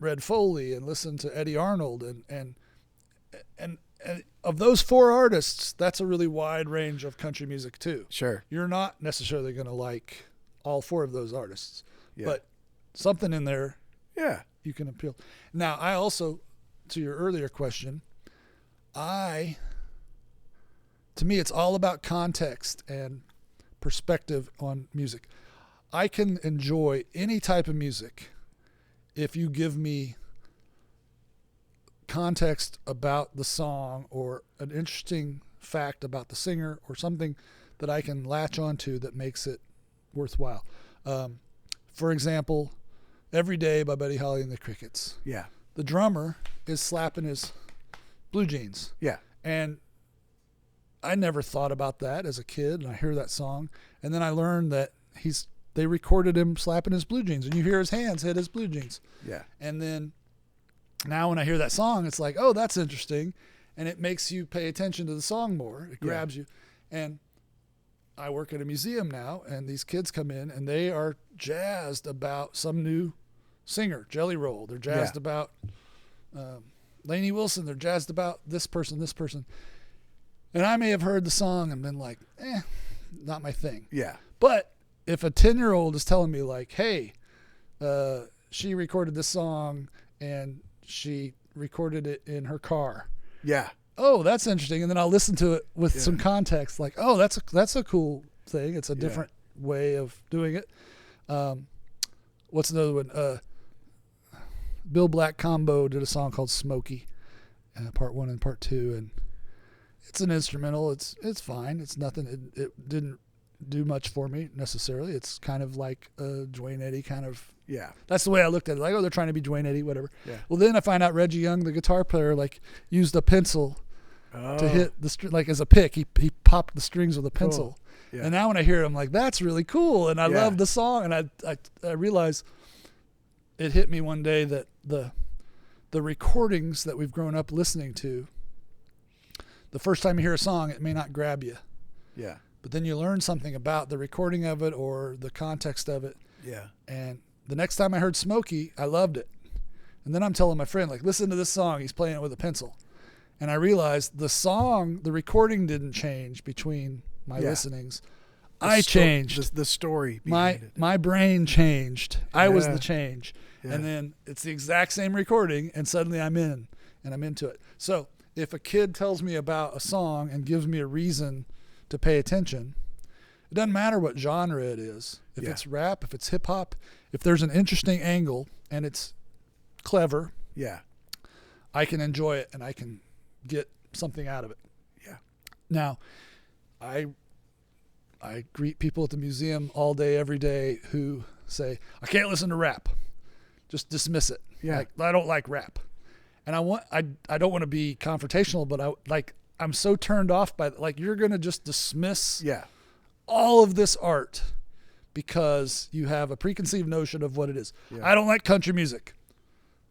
Red Foley and listen to Eddie Arnold and of those four artists, that's a really wide range of country music too. Sure. You're not necessarily going to like all four of those artists, but something in there, you can appeal. Now, I also, to your earlier question, to me, it's all about context and perspective on music. I can enjoy any type of music if you give me context about the song or an interesting fact about the singer or something that I can latch onto that makes it worthwhile. For example, Every Day by Buddy Holly and the Crickets. Yeah. The drummer is slapping his blue jeans. Yeah. And I never thought about that as a kid, and I hear that song, and then I learned that they recorded him slapping his blue jeans, and you hear his hands hit his blue jeans. Yeah. And then now when I hear that song, it's like, oh, that's interesting, and it makes you pay attention to the song more. It grabs you. And I work at a museum now, and these kids come in, and they are jazzed about some new singer, Jelly Roll. They're jazzed about Lainey Wilson. They're jazzed about this person. And I may have heard the song and been like, not my thing. Yeah. But if a 10-year-old is telling me like, hey, she recorded this song and she recorded it in her car. Yeah. oh, that's interesting, and then I'll listen to it with some context, like, oh, that's a cool thing. It's a different way of doing it. What's another one? Bill Black Combo did a song called Smokey, part 1 and part 2, and it's an instrumental. It's fine. It's nothing. It didn't do much for me necessarily. It's kind of like a Dwayne Eddy kind of. Yeah. That's the way I looked at it. Like, oh, they're trying to be Dwayne Eddy, whatever. Yeah. Well, then I find out Reggie Young, the guitar player, like used a pencil to hit the string, like as a pick. He popped the strings with a pencil. Cool. Yeah. And now when I hear it, I'm like, that's really cool. And I love the song. And I realize it hit me one day that the recordings that we've grown up listening to, the first time you hear a song, it may not grab you. Yeah. But then you learn something about the recording of it or the context of it. Yeah. And the next time I heard Smokey, I loved it. And then I'm telling my friend, like, listen to this song. He's playing it with a pencil. And I realized the recording didn't change between my listenings. I changed. The story behind it. My brain changed. I was the change. Yeah. And then it's the exact same recording, and suddenly I'm in, and I'm into it. So if a kid tells me about a song and gives me a reason to pay attention, it doesn't matter what genre it is. If it's rap, if it's hip hop, if there's an interesting angle and it's clever, I can enjoy it and I can get something out of it. Yeah. Now, I greet people at the museum all day, every day who say, I can't listen to rap. Just dismiss it. Yeah. Like, I don't like rap. And I don't want to be confrontational, but I'm so turned off by, like, you're going to just dismiss all of this art because you have a preconceived notion of what it is. Yeah. I don't like country music.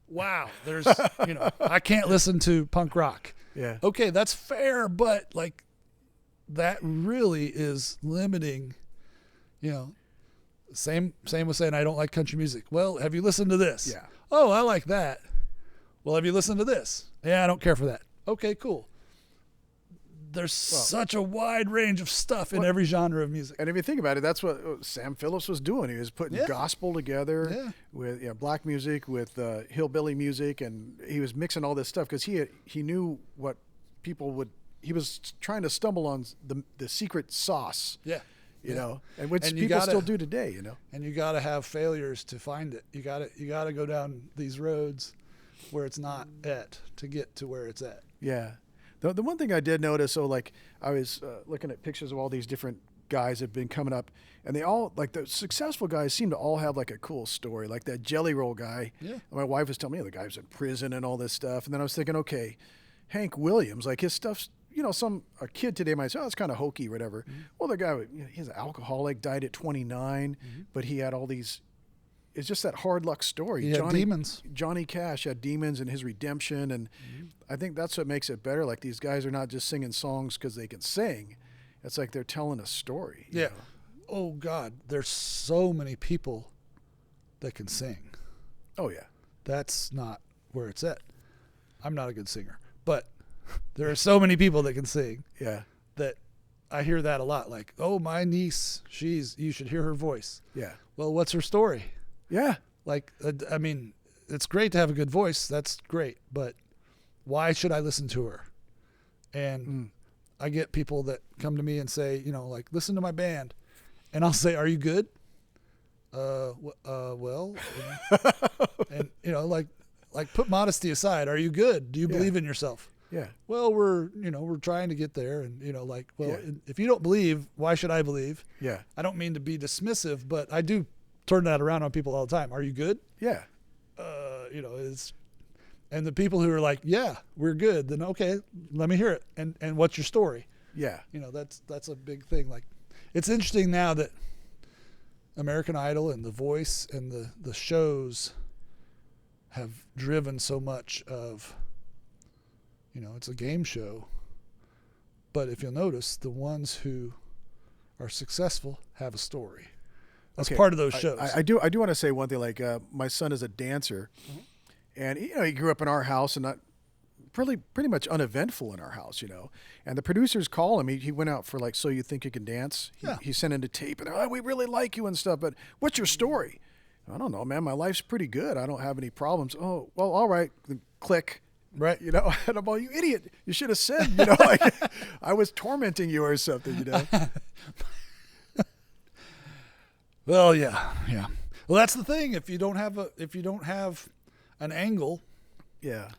Wow. There's, I can't listen to punk rock. Yeah. Okay, that's fair, but like that really is limiting, same with saying I don't like country music. Well, have you listened to this? Yeah. Oh, I like that. Well, have you listened to this? Yeah, I don't care for that. Okay, cool. There's such a wide range of stuff in every genre of music. And if you think about it, that's what Sam Phillips was doing. He was putting gospel together with black music, with hillbilly music, and he was mixing all this stuff because he knew what people would. He was trying to stumble on the secret sauce. Yeah. You know, and which people still do today. And you got to have failures to find it. You got to go down these roads where it's not at to get to where it's at. Yeah. The one thing I did notice, so like I was looking at pictures of all these different guys that have been coming up, and they all, like the successful guys seem to all have like a cool story. Like that Jelly Roll guy. Yeah. My wife was telling me the guy was in prison and all this stuff. And then I was thinking, okay, Hank Williams, like his stuff's, a kid today might say, oh, it's kind of hokey or whatever. Mm-hmm. Well, the guy, he's an alcoholic, died at 29, but he had all these, it's just that hard luck story. He had demons. Johnny Cash had demons and his redemption. And I think that's what makes it better. Like these guys are not just singing songs because they can sing. It's like they're telling a story. Yeah. Oh, God. There's so many people that can sing. Oh, yeah. That's not where it's at. I'm not a good singer. But there are so many people that can sing. Yeah. That I hear that a lot. Like, oh, my niece, you should hear her voice. Yeah. Well, what's her story? Yeah. Like, I mean, it's great to have a good voice. That's great. But why should I listen to her? And I get people that come to me and say, like, listen to my band. And I'll say, are you good? Well. And, like put modesty aside. Are you good? Do you believe in yourself? Yeah. Well, we're trying to get there. And, if you don't believe, why should I believe? Yeah. I don't mean to be dismissive, but I do turn that around on people all the time. Are you good? Yeah. And the people who are like, yeah, we're good. Then, okay, let me hear it. And what's your story? Yeah. That's a big thing. Like, it's interesting now that American Idol and The Voice and the shows have driven so much of, it's a game show. But if you'll notice, the ones who are successful have a story. That's part of those shows. I do want to say one thing. Like my son is a dancer, and he grew up in our house and not pretty much uneventful in our house. And the producers call him. He went out for like So You Think You Can Dance. He sent in a tape, and we really like you and stuff. But what's your story? I don't know, man. My life's pretty good. I don't have any problems. Oh, well, all right. Then click. Right. You know, and I'm all, you idiot. You should have said, you know, like I was tormenting you or something, you know. Well, yeah. Well, that's the thing. If you don't have an angle, Yeah.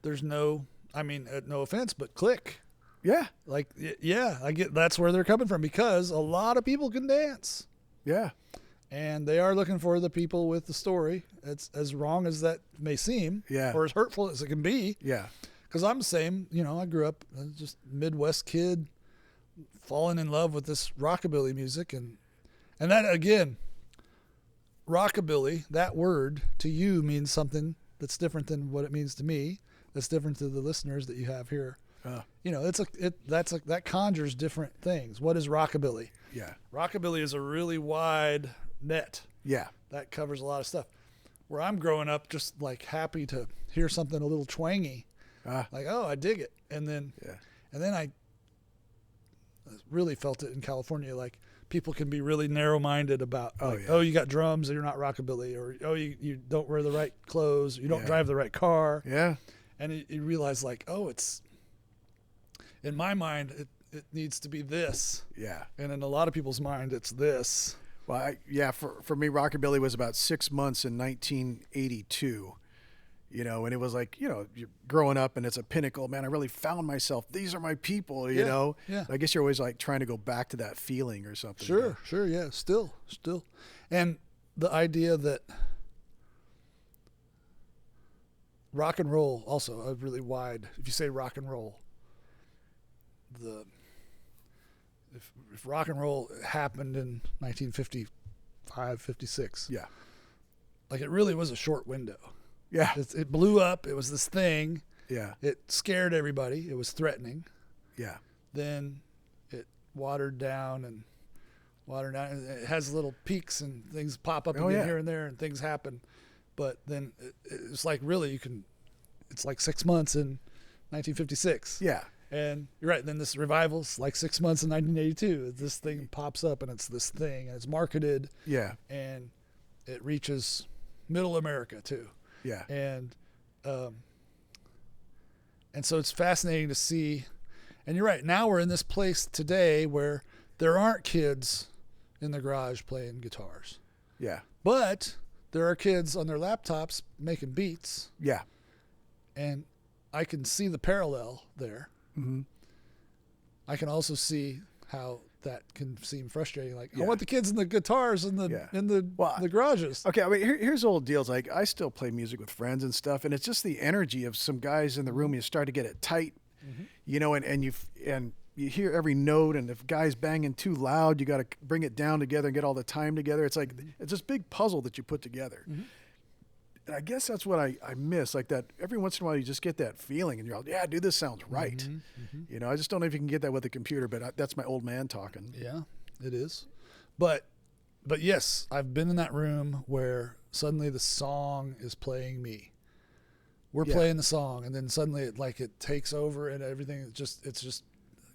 there's no offense, but click. Yeah. Like, yeah, I get that's where they're coming from, because a lot of people can dance. Yeah. And they are looking for the people with the story. It's as wrong as that may seem, Yeah. or as hurtful as it can be. Yeah. Because I'm the same. You know, I grew up just Midwest kid, falling in love with this rockabilly music, and that again, rockabilly. That word to you means something that's different than what it means to me. That's different to the listeners that you have here. You know, that conjures different things. What is rockabilly? Yeah. Rockabilly is a really wide net. Yeah. That covers a lot of stuff. Where I'm growing up, just like happy to hear something a little twangy, like, oh, I dig it, and then I really felt it in California. Like, people can be really narrow-minded about, oh, you got drums and you're not rockabilly, or oh, you don't wear the right clothes, you don't drive the right car, and you realize, like, oh, it's in my mind it needs to be this, and in a lot of people's mind it's this. Well, for me, rockabilly was about 6 months in 1982, you know, and it was like, you know, you're growing up and it's a pinnacle, man. I really found myself. These are my people, you know? Yeah. I guess you're always like trying to go back to that feeling or something. Sure. Yeah. Still. And the idea that rock and roll also a really wide, if you say rock and roll, if rock and roll happened in 1955, 56, like, it really was a short window. Yeah. It blew up. It was this thing. Yeah. It scared everybody. It was threatening. Yeah. Then it watered down. It has little peaks and things pop up again here and there, and things happen. But then it's like, really, it's like 6 months in 1956. Yeah. And you're right. Then this revival's like 6 months in 1982. This thing pops up, and it's this thing, and it's marketed. Yeah. And it reaches middle America too. Yeah. And so it's fascinating to see. And you're right. Now we're in this place today where there aren't kids in the garage playing guitars. Yeah. But there are kids on their laptops making beats. Yeah. And I can see the parallel there. Mm-hmm. I can also see how that can seem frustrating. Like, I want the kids and the guitars in the garages. Okay, I mean, here's old deals. Like, I still play music with friends and stuff, and it's just the energy of some guys in the room. You start to get it tight, you know, and you hear every note, and if guys banging too loud, you got to bring it down together and get all the time together. It's like it's this big puzzle that you put together. And I guess that's what I miss, like that every once in a while you just get that feeling and you're like, yeah, dude, this sounds right. You know, I just don't know if you can get that with a computer, but that's my old man talking. Yeah, it is. But yes, I've been in that room where suddenly the song is playing me. We're playing the song, and then suddenly it takes over, and everything it's just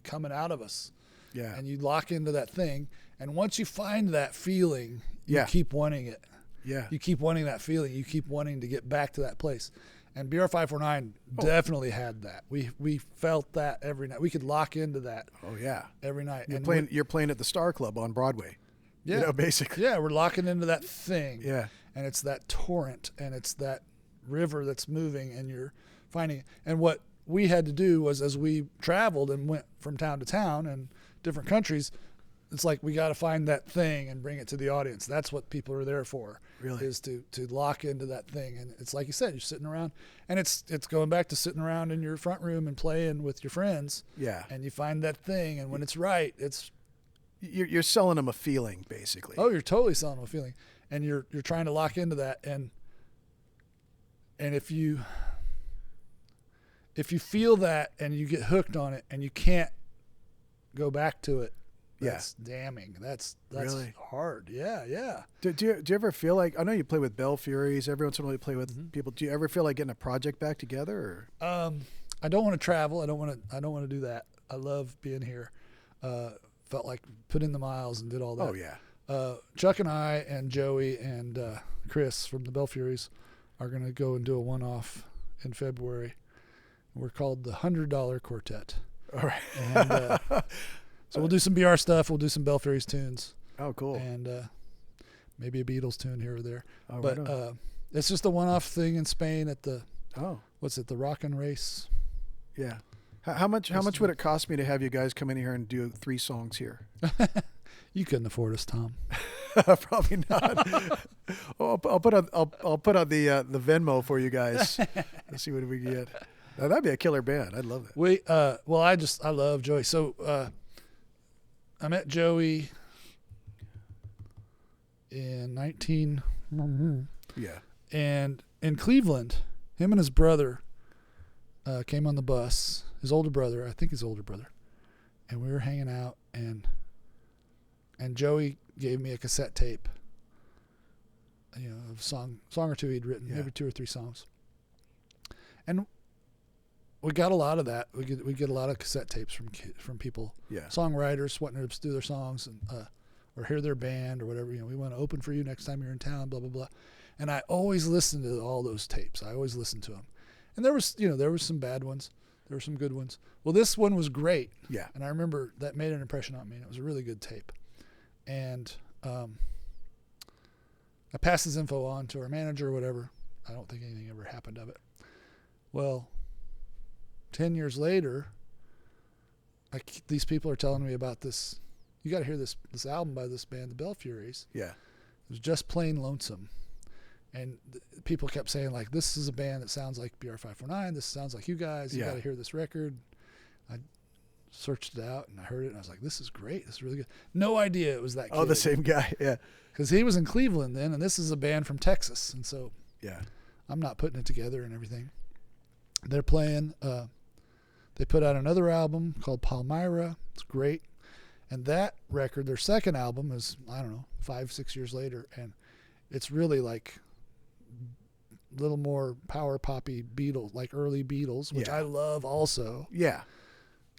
coming out of us. Yeah. And you lock into that thing, and once you find that feeling, you keep wanting it. Yeah. You keep wanting that feeling. You keep wanting to get back to that place. And BR549 definitely had that. We felt that every night. We could lock into that. Oh yeah. Every night. You're playing at the Star Club on Broadway. Yeah. You know, basically. Yeah, we're locking into that thing. Yeah. And it's that torrent, and it's that river that's moving, and you're finding it. And what we had to do was, as we traveled and went from town to town and different countries, it's like we got to find that thing and bring it to the audience. That's what people are there for. Really? Is to lock into that thing. And it's like you said, you're sitting around, and it's going back to sitting around in your front room and playing with your friends. Yeah. And you find that thing, and when it's right, you're selling them a feeling, basically. Oh, you're totally selling them a feeling, and you're trying to lock into that. And if you feel that and you get hooked on it and you can't go back to it, that's damning. That's really hard. Yeah. Do you ever feel like, I know you play with Bell Furies, every once in a while you play with people. Do you ever feel like getting a project back together? Or? I don't want to travel. I don't want to do that. I love being here. Felt like put in the miles and did all that. Oh yeah. Chuck and I and Joey and Chris from the Bell Furies are going to go and do a one-off in February. We're called the $100 Quartet. All right. And so we'll do some BR stuff. We'll do some Belfries tunes. Oh, cool. And maybe a Beatles tune here or there. Oh, but right it's just a one-off thing in Spain at the what's it, the Rockin' Race. Yeah. How much would it cost me to have you guys come in here and do 3 songs here? You couldn't afford us, Tom. Probably not. I'll put on the Venmo for you guys. Let's see what we get. Now, that'd be a killer band. I'd love that. I love Joey. So I met Joey in 19. Yeah. And in Cleveland, him and his brother came on the bus. His older brother, and we were hanging out, and Joey gave me a cassette tape, of a song or two he'd written, maybe 2 or 3 songs, and we got a lot of that. We get a lot of cassette tapes from people, songwriters wanting to do their songs and or hear their band or whatever. We want to open for you next time you're in town, blah blah blah. And I always listened to all those tapes. I always listened to them, and there was some bad ones. There were some good ones. Well, this one was great. Yeah. And I remember that made an impression on me. And it was a really good tape. And I passed his info on to our manager or whatever. I don't think anything ever happened of it. Well, 10 years later, these people are telling me about this. You got to hear this album by this band, the Belfuries. Yeah. It was just plain lonesome. And people kept saying, like, this is a band that sounds like BR549. This sounds like you guys. You got to hear this record. I searched it out, and I heard it, and I was like, this is great. This is really good. No idea it was that kid. Oh, the same guy, yeah. Because he was in Cleveland then, and this is a band from Texas. And so I'm not putting it together and everything. They're playing. They put out another album called Palmyra. It's great. And that record, their second album, is, 5-6 years later, and it's really like a little more power poppy Beatles, like early Beatles, which I love also. Yeah.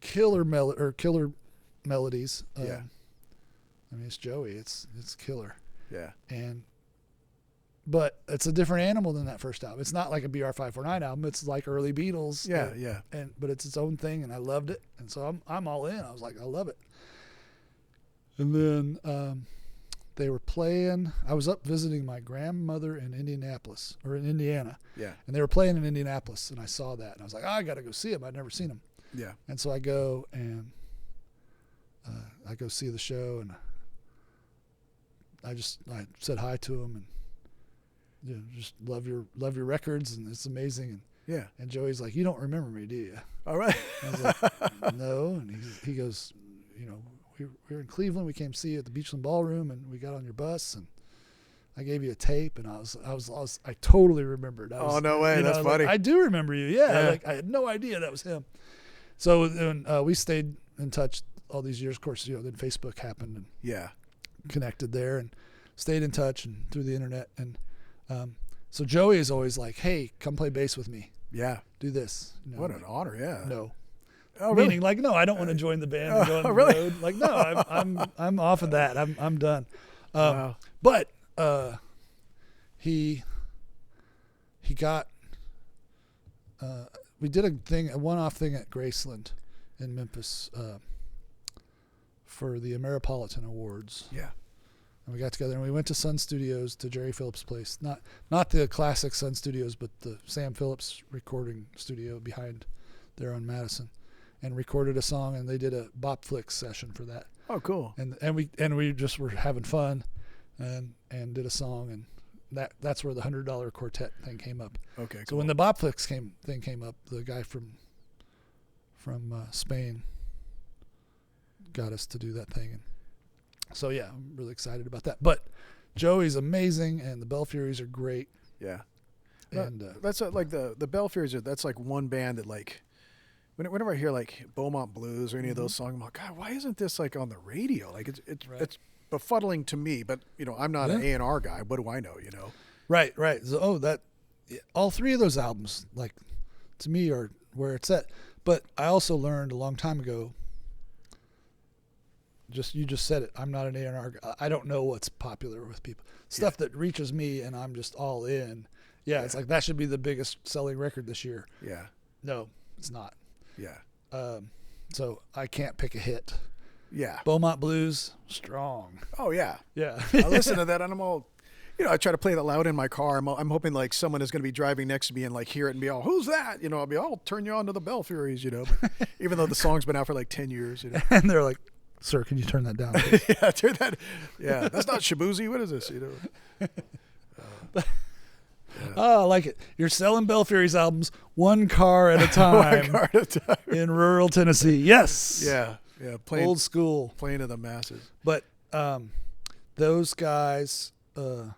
Killer melodies. Yeah. It's Joey. It's killer. Yeah. But it's a different animal than that first album. It's not like a BR549 album. It's like early Beatles. Yeah, yeah. But it's its own thing, and I loved it. And so I'm all in. I was like, I love it. And then they were playing. I was up visiting my grandmother in Indiana. Yeah. And they were playing in Indianapolis, and I saw that, and I was like, I got to go see them. I'd never seen them. Yeah. And so I go and I go see the show, and I said hi to them, and just love your records, and it's amazing. And yeah. And Joey's like, you don't remember me, do you? All right. I was like, no. And he goes, we were in Cleveland. We came to see you at the Beachland Ballroom, and we got on your bus, and I gave you a tape, and I totally remembered. Oh, no way. That's funny. I do remember you. Yeah. Like, I had no idea that was him. So then we stayed in touch all these years. Of course, then Facebook happened, and connected there, and stayed in touch and through the internet. And so Joey is always like, hey, come play bass with me. Yeah. Do this. What an honor. Yeah. No. Oh, really? Meaning, like, no, I don't want to join the band and go on the road. Like, no, I'm off of that. I'm done. Wow. But he got. We did a one-off thing at Graceland in Memphis for the Ameripolitan Awards. Yeah. And we got together and we went to Sun Studios, to Jerry Phillips' place. Not the classic Sun Studios, but the Sam Phillips recording studio behind there on Madison, and recorded a song, and they did a Bop Flicks session for that. Oh, cool. And we just were having fun and did a song, and that's where the $100 Quartet thing came up. Okay. So when the Bop Flicks thing came up, the guy from Spain got us to do that thing, and so I'm really excited about that. But Joey's amazing, and the Belfuries are great. Yeah. And that's like the Belfuries. That's like one band that, like, whenever I hear like Beaumont Blues or any of those songs, I'm like, God, why isn't this like on the radio? Like it's befuddling to me, but I'm not an A&R guy. What do I know? Right. So, all 3 of those albums, like, to me, are where it's at. But I also learned a long time ago. You just said it. I'm not an A&R guy. I don't know what's popular with people. Stuff that reaches me, and I'm just all in. Yeah, it's like that should be the biggest selling record this year. Yeah. No, It's not. Yeah. So I can't pick a hit. Yeah. Beaumont Blues, strong. Oh yeah. Yeah. I listen to that and I'm all, I try to play that loud in my car. I'm hoping like someone is going to be driving next to me and like hear it and be all, who's that? I'll turn you on to the Belfuries, But even though the song's been out for like 10 years, And they're like, sir, can you turn that down? Yeah, turn that. Yeah, that's not Shabuzi. What is this? Oh, I like it. You're selling Belfuries albums one car at a time. One car at a time. In rural Tennessee. Yes. Yeah. Playing, old school. Playing to the masses. But those guys, Junior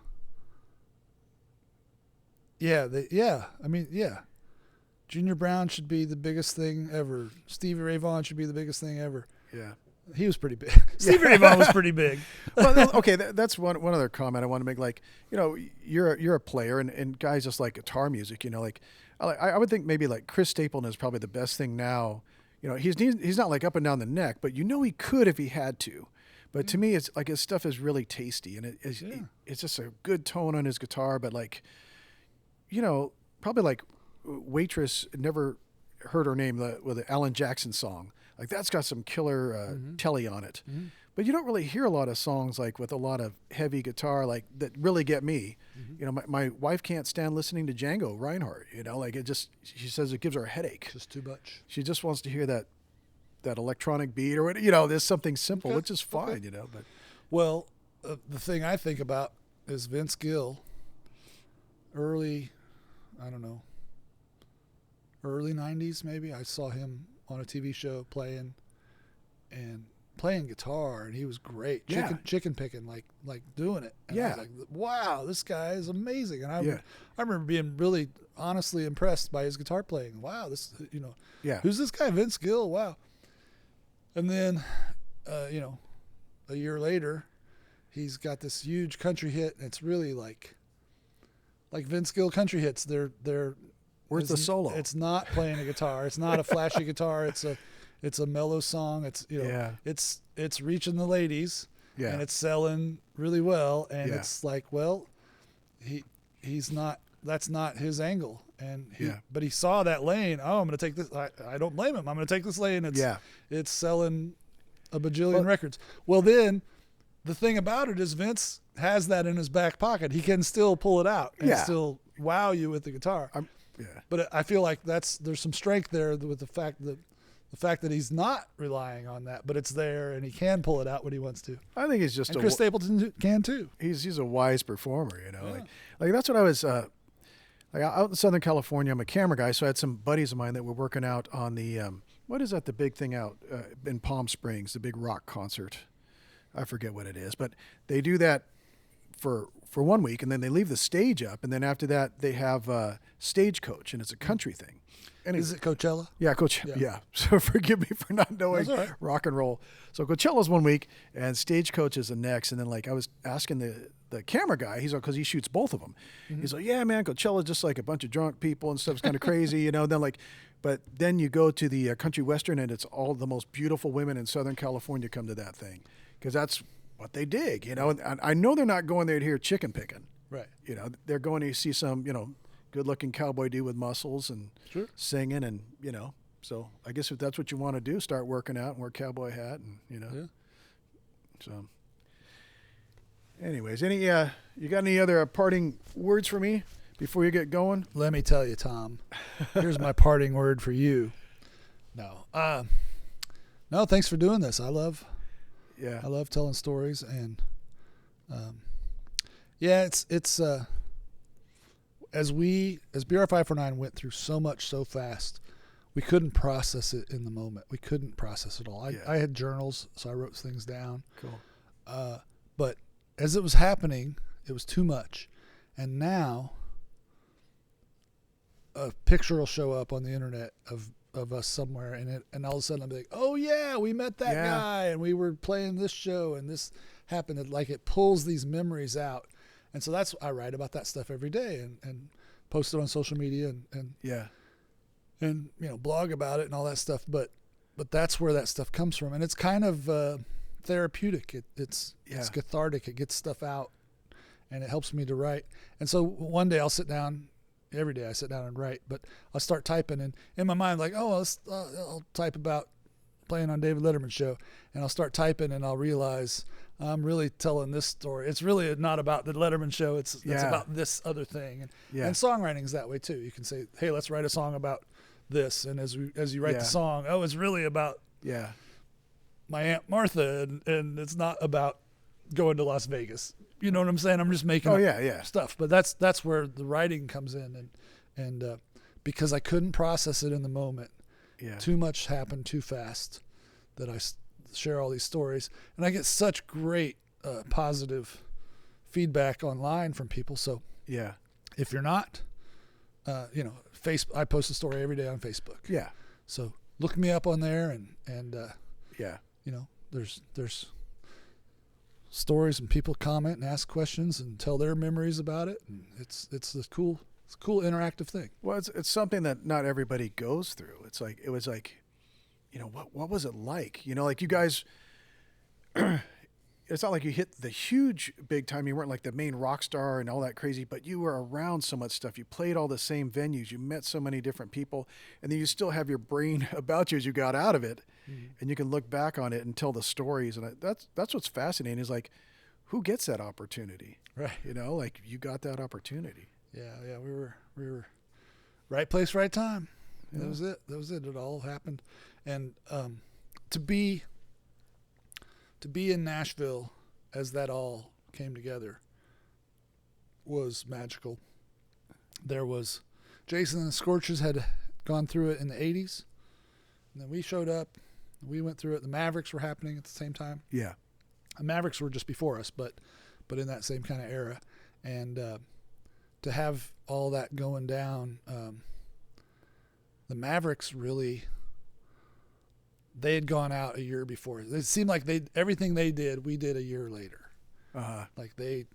Brown should be the biggest thing ever. Stevie Ray Vaughan should be the biggest thing ever. Yeah. He was pretty big. Stevie Ray Vaughan was pretty big. Well, okay, that's one other comment I want to make. Like, you're a player, and guys just like guitar music. I would think maybe like Chris Stapleton is probably the best thing now. He's not like up and down the neck, but he could if he had to. But to me, it's like his stuff is really tasty, and it's just a good tone on his guitar. But like, probably like Waitress, never heard her name, with the Alan Jackson song. Like that's got some killer telly on it. Mm-hmm. But you don't really hear a lot of songs like with a lot of heavy guitar like that really get me. Mm-hmm. My wife can't stand listening to Django Reinhardt. Like she says it gives her a headache. Just too much. She just wants to hear that electronic beat or there's something simple, which is fine. But well, the thing I think about is Vince Gill. Early 90s maybe. I saw him on a TV show playing guitar, and he was great. Chicken picking, like doing it. And I was like, wow, this guy is amazing. And I remember being really honestly impressed by his guitar playing. Wow, this who's this guy, Vince Gill? Wow. And then a year later, he's got this huge country hit, and it's really like Vince Gill country hits. They're where's the solo? It's not playing a guitar. It's not a flashy guitar. It's a mellow song. It's reaching the ladies. Yeah. And it's selling really well. And it's like, well, he's not. That's not his angle. And but he saw that lane. Oh, I'm going to take this. I don't blame him. I'm going to take this lane. It's selling a bajillion records. Well, then the thing about it is Vince has that in his back pocket. He can still pull it out and still wow you with the guitar. But I feel like there's some strength there with the fact that he's not relying on that, but it's there and he can pull it out when he wants to. I think he's just Chris Stapleton can too. He's a wise performer, like that's what I was like out in Southern California. I'm a camera guy, so I had some buddies of mine that were working out on the what is that, the big thing out in Palm Springs, the big rock concert. I forget what it is, but they do that for 1 week, and then they leave the stage up, and then after that they have Stagecoach, and it's a country thing. Is it Coachella? Yeah, Coachella. Yeah. So forgive me for not knowing rock and roll. So Coachella's 1 week, and Stagecoach is the next. And then like I was asking the camera guy, he's like, because he shoots both of them. Mm-hmm. He's like, yeah, man, Coachella's just like a bunch of drunk people and stuff. It's kind of crazy, Then like, but then you go to the country western, and it's all the most beautiful women in Southern California come to that thing, because that's what they dig, And I know they're not going there to hear chicken picking, right? They're going to see some, good-looking cowboy dude with muscles and singing, and So I guess if that's what you want to do, start working out and wear a cowboy hat, and So, anyways, you got any other parting words for me before you get going? Let me tell you, Tom. Here's my parting word for you. No, thanks for doing this. I love telling stories, and it's as BR549 went through so much so fast, we couldn't process it in the moment. We couldn't process it all. I had journals, so I wrote things down. Cool. But as it was happening, it was too much. And now a picture will show up on the internet of us somewhere, and all of a sudden I'll be like, oh yeah, we met that guy, and we were playing this show, and this happened. Like, it pulls these memories out. And so I write about that stuff every day and post it on social media and blog about it and all that stuff. But that's where that stuff comes from, and it's kind of therapeutic. It's cathartic. It gets stuff out, and it helps me to write. And so one day I'll sit down every day I sit down and write, but I'll start typing, and in my mind, like, oh, I'll type about playing on David Letterman's show, and I'll start typing, and I'll realize I'm really telling this story. It's really not about the Letterman show. It's about this other thing. And songwriting is that way too. You can say, hey, let's write a song about this, and as you write the song, oh, it's really about my Aunt Martha, and it's not about going to Las Vegas. You know what I'm saying? I'm just making up stuff. But that's where the writing comes in, and because I couldn't process it in the moment. Yeah. Too much happened too fast that I share all these stories, and I get such great positive feedback online from people. So if you're not, I post a story every day on Facebook. Yeah. So look me up on there, and there's stories, and people comment and ask questions and tell their memories about it, and it's this cool. It's a cool interactive thing. Well, it's something that not everybody goes through. It was like, what was it like? Like you guys, it's not like you hit the huge big time. You weren't like the main rock star and all that crazy, but you were around so much stuff. You played all the same venues. You met so many different people, and then you still have your brain about you as you got out of it, and you can look back on it and tell the stories. And that's what's fascinating is like, who gets that opportunity? Right. Like you got that opportunity. Yeah, we were right place, right time. Yeah. That was it. It all happened, and to be in Nashville as that all came together was magical. There was Jason and the Scorchers had gone through it in the '80s, and then we showed up. We went through it. The Mavericks were happening at the same time. Yeah, the Mavericks were just before us, but in that same kind of era, and to have all that going down, the Mavericks really, they had gone out a year before. It seemed like everything they did, we did a year later. Like they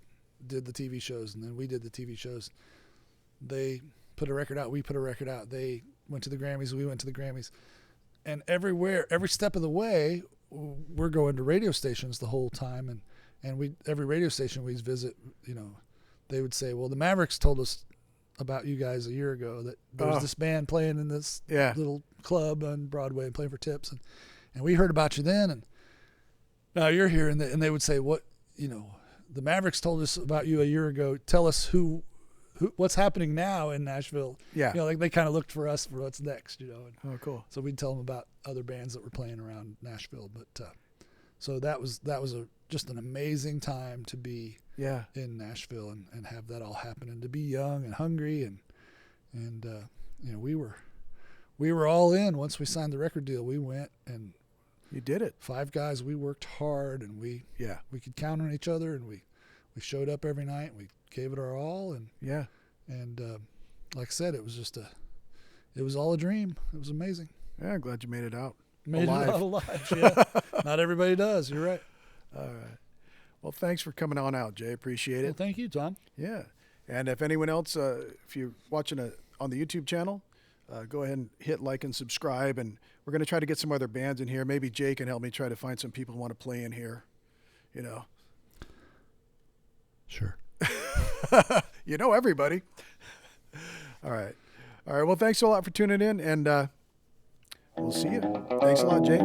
did the TV shows, and then we did the TV shows. They put a record out, we put a record out. They went to the Grammys, we went to the Grammys. And everywhere, every step of the way, we're going to radio stations the whole time, and every radio station we visit, they would say, well, the Mavericks told us about you guys a year ago that there was this band playing in this little club on Broadway and playing for tips. And we heard about you then. And now you're here. And they would say, the Mavericks told us about you a year ago. Tell us what's happening now in Nashville. Yeah. Like they kind of looked for us for what's next, And cool. So we'd tell them about other bands that were playing around Nashville. But so that was just an amazing time to be in Nashville and have that all happen, and to be young and hungry and we were all in. Once we signed the record deal, we went, and you did it. 5 guys, we worked hard, and we could count on each other, and we showed up every night, and we gave it our all, and like I said, it was all a dream. It was amazing. Yeah, I'm glad you made it out. Made alive. It out alive. Yeah. Not everybody does. You're right. All right. Well, thanks for coming on out, Jay. Appreciate it. Well, thank you, Tom. Yeah. And if anyone else, if you're watching on the YouTube channel, go ahead and hit like and subscribe. And we're going to try to get some other bands in here. Maybe Jay can help me try to find some people who want to play in here. Sure. Everybody. All right. Well, thanks a lot for tuning in, and we'll see you. Thanks a lot, Jay.